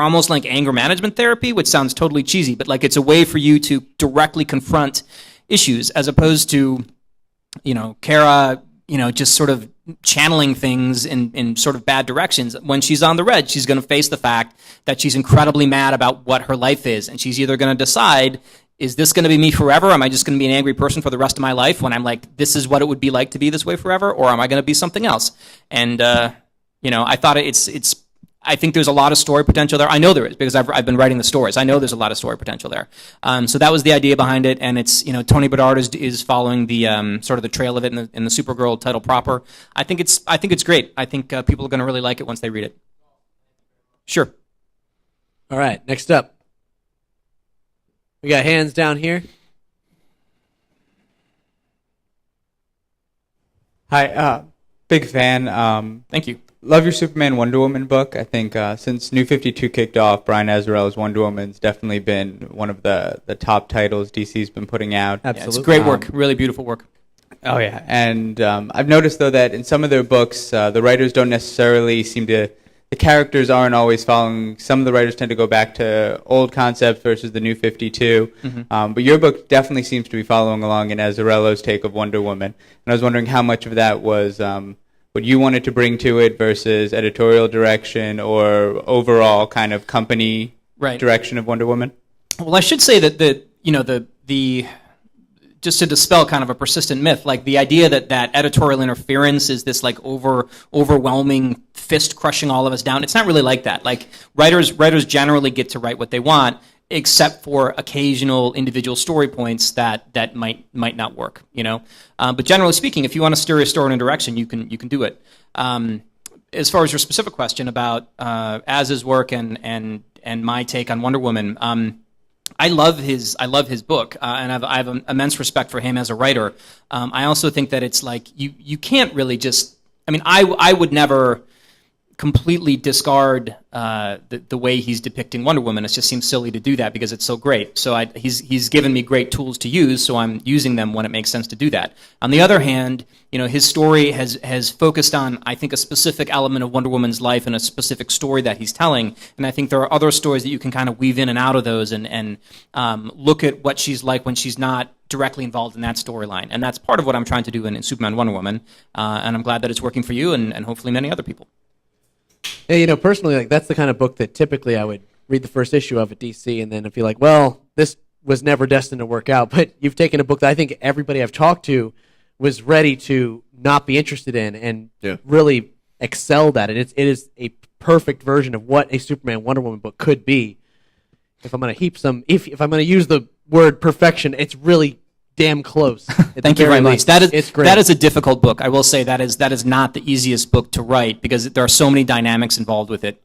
almost like anger management therapy, which sounds totally cheesy, but like it's a way for you to directly confront issues as opposed to, Kara, just sort of channeling things in sort of bad directions. When she's on the Red, she's going to face the fact that she's incredibly mad about what her life is, and she's either going to decide, is this going to be me forever? Am I just going to be an angry person for the rest of my life when I'm like, this is what it would be like to be this way forever? Or am I going to be something else? And, I thought I think there's a lot of story potential there. I know there is because I've been writing the stories. I know there's a lot of story potential there. So that was the idea behind it, and it's Tony Bedard is following the sort of the trail of it in the Supergirl title proper. I think it's great. I think people are going to really like it once they read it. Sure. All right, next up. We got hands down here. Hi, big fan. Thank you. Love your Superman Wonder Woman book. I think since New 52 kicked off, Brian Azzarello's Wonder Woman's definitely been one of the top titles DC's been putting out. Yeah, it's great work, really beautiful work. Oh, yeah. And I've noticed, though, that in some of their books, the writers don't necessarily seem to... The characters aren't always following... Some of the writers tend to go back to old concepts versus the New 52. Mm-hmm. But your book definitely seems to be following along in Azzarello's take of Wonder Woman. And I was wondering how much of that was... what you wanted to bring to it versus editorial direction or overall kind of company direction of Wonder Woman? Well, I should say that the just to dispel kind of a persistent myth, like the idea that editorial interference is this like overwhelming fist crushing all of us down. It's not really like that. Like writers generally get to write what they want, except for occasional individual story points that might not work, But generally speaking, if you want to steer a story in a direction, you can do it. As far as your specific question about Az's work and my take on Wonder Woman, I love his book, and I have immense respect for him as a writer. I also think that it's like you can't really just. I mean, I would never completely discard the way he's depicting Wonder Woman. It just seems silly to do that because it's so great. So he's given me great tools to use, so I'm using them when it makes sense to do that. On the other hand, his story has focused on, I think, a specific element of Wonder Woman's life and a specific story that he's telling. And I think there are other stories that you can kind of weave in and out of those and look at what she's like when she's not directly involved in that storyline. And that's part of what I'm trying to do in Superman Wonder Woman. And I'm glad that it's working for you and hopefully many other people. Yeah, personally, like that's the kind of book that typically I would read the first issue of at DC, and then I'd be like, well, this was never destined to work out. But you've taken a book that I think everybody I've talked to was ready to not be interested in, and really excelled at it. It is a perfect version of what a Superman Wonder Woman book could be. If I'm going to if I'm going to use the word perfection, it's really damn close. Thank you very much. It's great. That is a difficult book. I will say that is not the easiest book to write because there are so many dynamics involved with it.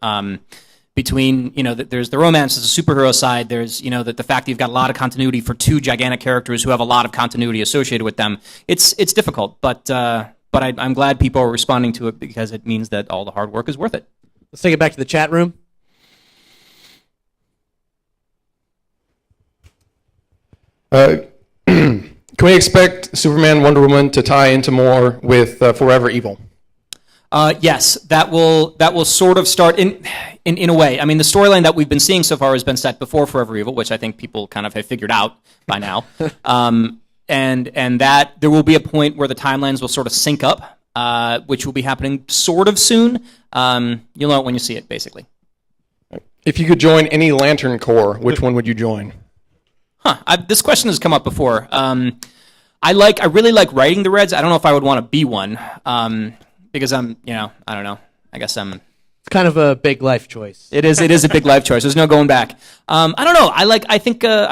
Between there's the romance, there's the superhero side, there's the fact that you've got a lot of continuity for two gigantic characters who have a lot of continuity associated with them. It's difficult, but I'm glad people are responding to it because it means that all the hard work is worth it. Let's take it back to the chat room. Can we expect Superman, Wonder Woman to tie into more with Forever Evil? Yes, that will sort of start in a way. I mean, the storyline that we've been seeing so far has been set before Forever Evil, which I think people kind of have figured out by now. And that there will be a point where the timelines will sort of sync up, which will be happening sort of soon. You'll know it when you see it, basically. If you could join any Lantern Corps, which one would you join? This question has come up before. I really like writing the Reds. I don't know if I would want to be one. Because I'm, I don't know. I guess I'm. It's kind of a big life choice. It is a big life choice. There's no going back. I don't know. I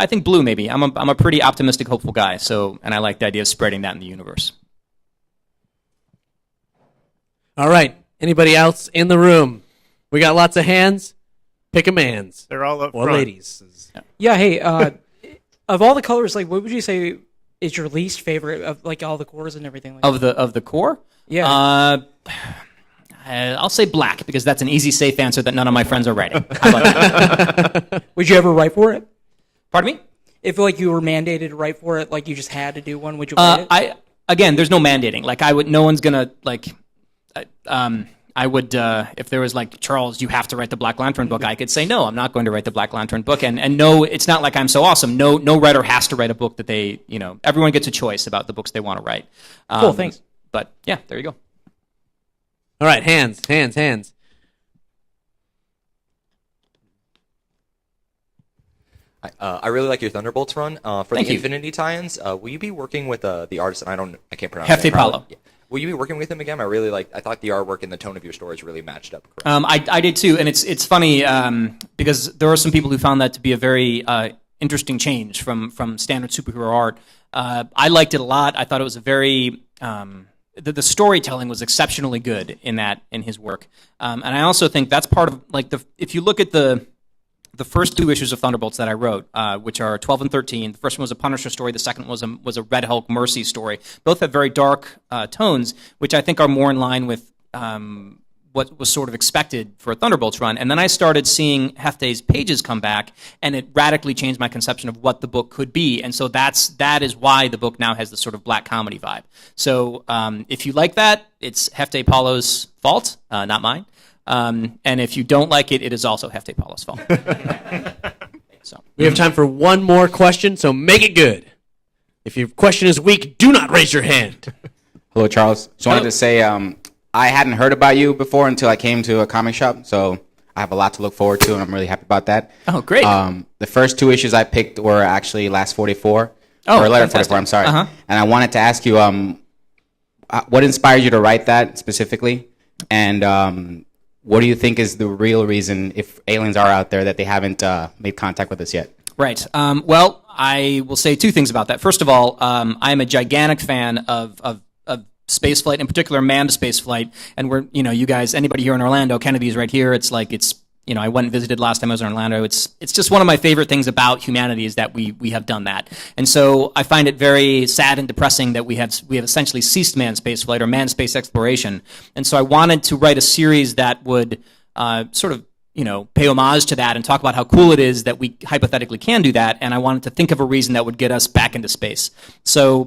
think blue maybe. I'm a pretty optimistic, hopeful guy. And I like the idea of spreading that in the universe. All right. Anybody else in the room? We got lots of hands. Pick a man's. They're all up or front. ladies. Yeah. Hey, of all the colors, like, what would you say is your least favorite of like all the cores and everything? Like Of the core? Yeah. I'll say black because that's an easy, safe answer that none of my friends are writing. How about that? Would you ever write for it? Pardon me? If like you were mandated to write for it, like you just had to do one, would you write it? Again, there's no mandating. Like no one's gonna like. I would if there was like Charles, you have to write the Black Lantern book. I could say no, I'm not going to write the Black Lantern book. And no, it's not like I'm so awesome. No writer has to write a book that they everyone gets a choice about the books they want to write. Cool, thanks. But yeah, there you go. All right, hands. I really like your Thunderbolts run. For Thank the you. Infinity tie-ins, will you be working with the artist? And I can't pronounce Hefty it. Paulo. Yeah. Will you be working with him again? I thought the artwork and the tone of your stories really matched up. I did too, and it's funny because there are some people who found that to be a very interesting change from standard superhero art. I liked it a lot. I thought it was a very the storytelling was exceptionally good in his work, and I also think that's part of if you look at the first two issues of Thunderbolts that I wrote, which are 12 and 13. The first one was a Punisher story. The second was a Red Hulk Mercy story. Both have very dark tones, which I think are more in line with what was sort of expected for a Thunderbolts run. And then I started seeing Hefte's pages come back, and it radically changed my conception of what the book could be. And so that is why the book now has this sort of black comedy vibe. So if you like that, it's Hefte Paulo's fault, not mine. And if you don't like it, it is also Hefte Paulo's fault. So We have time for one more question, so make it good. If your question is weak, do not raise your hand. Hello, Charles. Just wanted to say I hadn't heard about you before until I came to a comic shop, so I have a lot to look forward to, and I'm really happy about that. Oh, great. The first two issues I picked were actually Last 44, Oh, or Letter fantastic. 44, I'm sorry. Uh-huh. And I wanted to ask you, what inspired you to write that specifically? And what do you think is the real reason, if aliens are out there, that they haven't made contact with us yet? Right. Well, I will say two things about that. First of all, I am a gigantic fan of spaceflight, in particular manned spaceflight. And we're, you guys, anybody here in Orlando, Kennedy's right here. I went and visited last time I was in Orlando. It's just one of my favorite things about humanity is that we have done that. And so I find it very sad and depressing that we have essentially ceased manned spaceflight or manned space exploration. And so I wanted to write a series that would sort of pay homage to that and talk about how cool it is that we hypothetically can do that. And I wanted to think of a reason that would get us back into space. So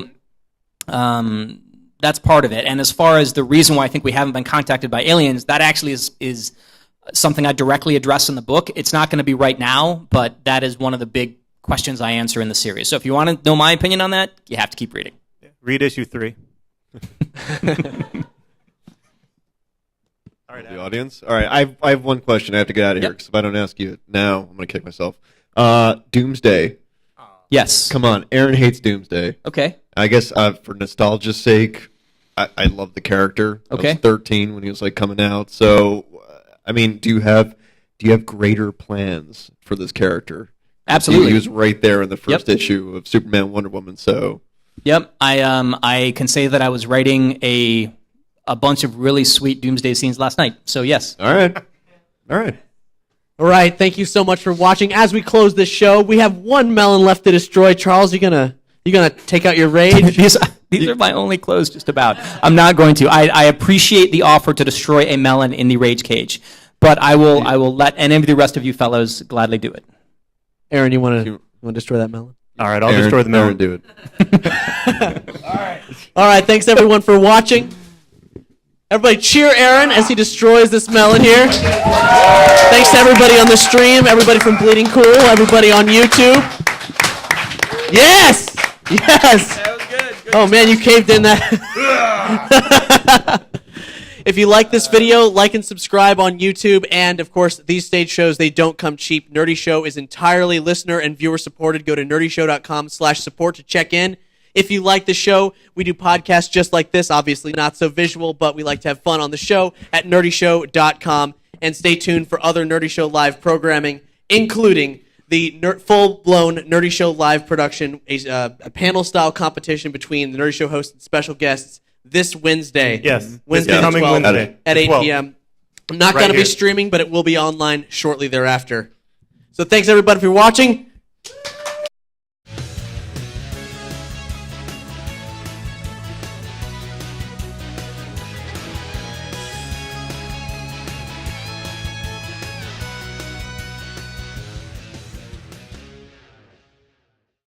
that's part of it. And as far as the reason why I think we haven't been contacted by aliens, that actually is something I directly address in the book. It's not going to be right now, but that is one of the big questions I answer in the series. So if you want to know my opinion on that, you have to keep reading. Read issue 3. All right, The audience. All right, I have one question. I have to get out of here because if I don't ask you now, I'm going to kick myself. Doomsday. Yes. Come on, Aaron hates Doomsday. Okay. I guess for nostalgia's sake, I love the character. Okay. I was 13 when he was like coming out. So, I mean, do you have greater plans for this character? Absolutely. He was right there in the first issue of Superman, Wonder Woman. So. Yep. I can say that I was writing a bunch of really sweet Doomsday scenes last night. So yes. All right. All right, thank you so much for watching. As we close this show, we have one melon left to destroy. Charles, you gonna take out your rage? These are my only clothes, just about. I'm not going to. I appreciate the offer to destroy a melon in the rage cage, but I will let any of the rest of you fellows gladly do it. Aaron, you want to destroy that melon? All right, I'll destroy the melon. Aaron, do it. All right, thanks everyone for watching. Everybody cheer Aaron as he destroys this melon here. Thanks to everybody on the stream, everybody from Bleeding Cool, everybody on YouTube. Yes! Yes! That was good. Oh man, you caved in that. If you like this video, like and subscribe on YouTube. And of course, these stage shows, they don't come cheap. Nerdy Show is entirely listener and viewer supported. Go to nerdyshow.com/support to check in. If you like the show, we do podcasts just like this, obviously not so visual, but we like to have fun on the show at nerdyshow.com. And stay tuned for other Nerdy Show live programming, including the full-blown Nerdy Show live production, a panel-style competition between the Nerdy Show host and special guests this Wednesday. Yes, Wednesday coming the 12th Wednesday at 8 p.m. I'm not Right going to be here. streaming, but it will be online shortly thereafter. So thanks, everybody, for watching.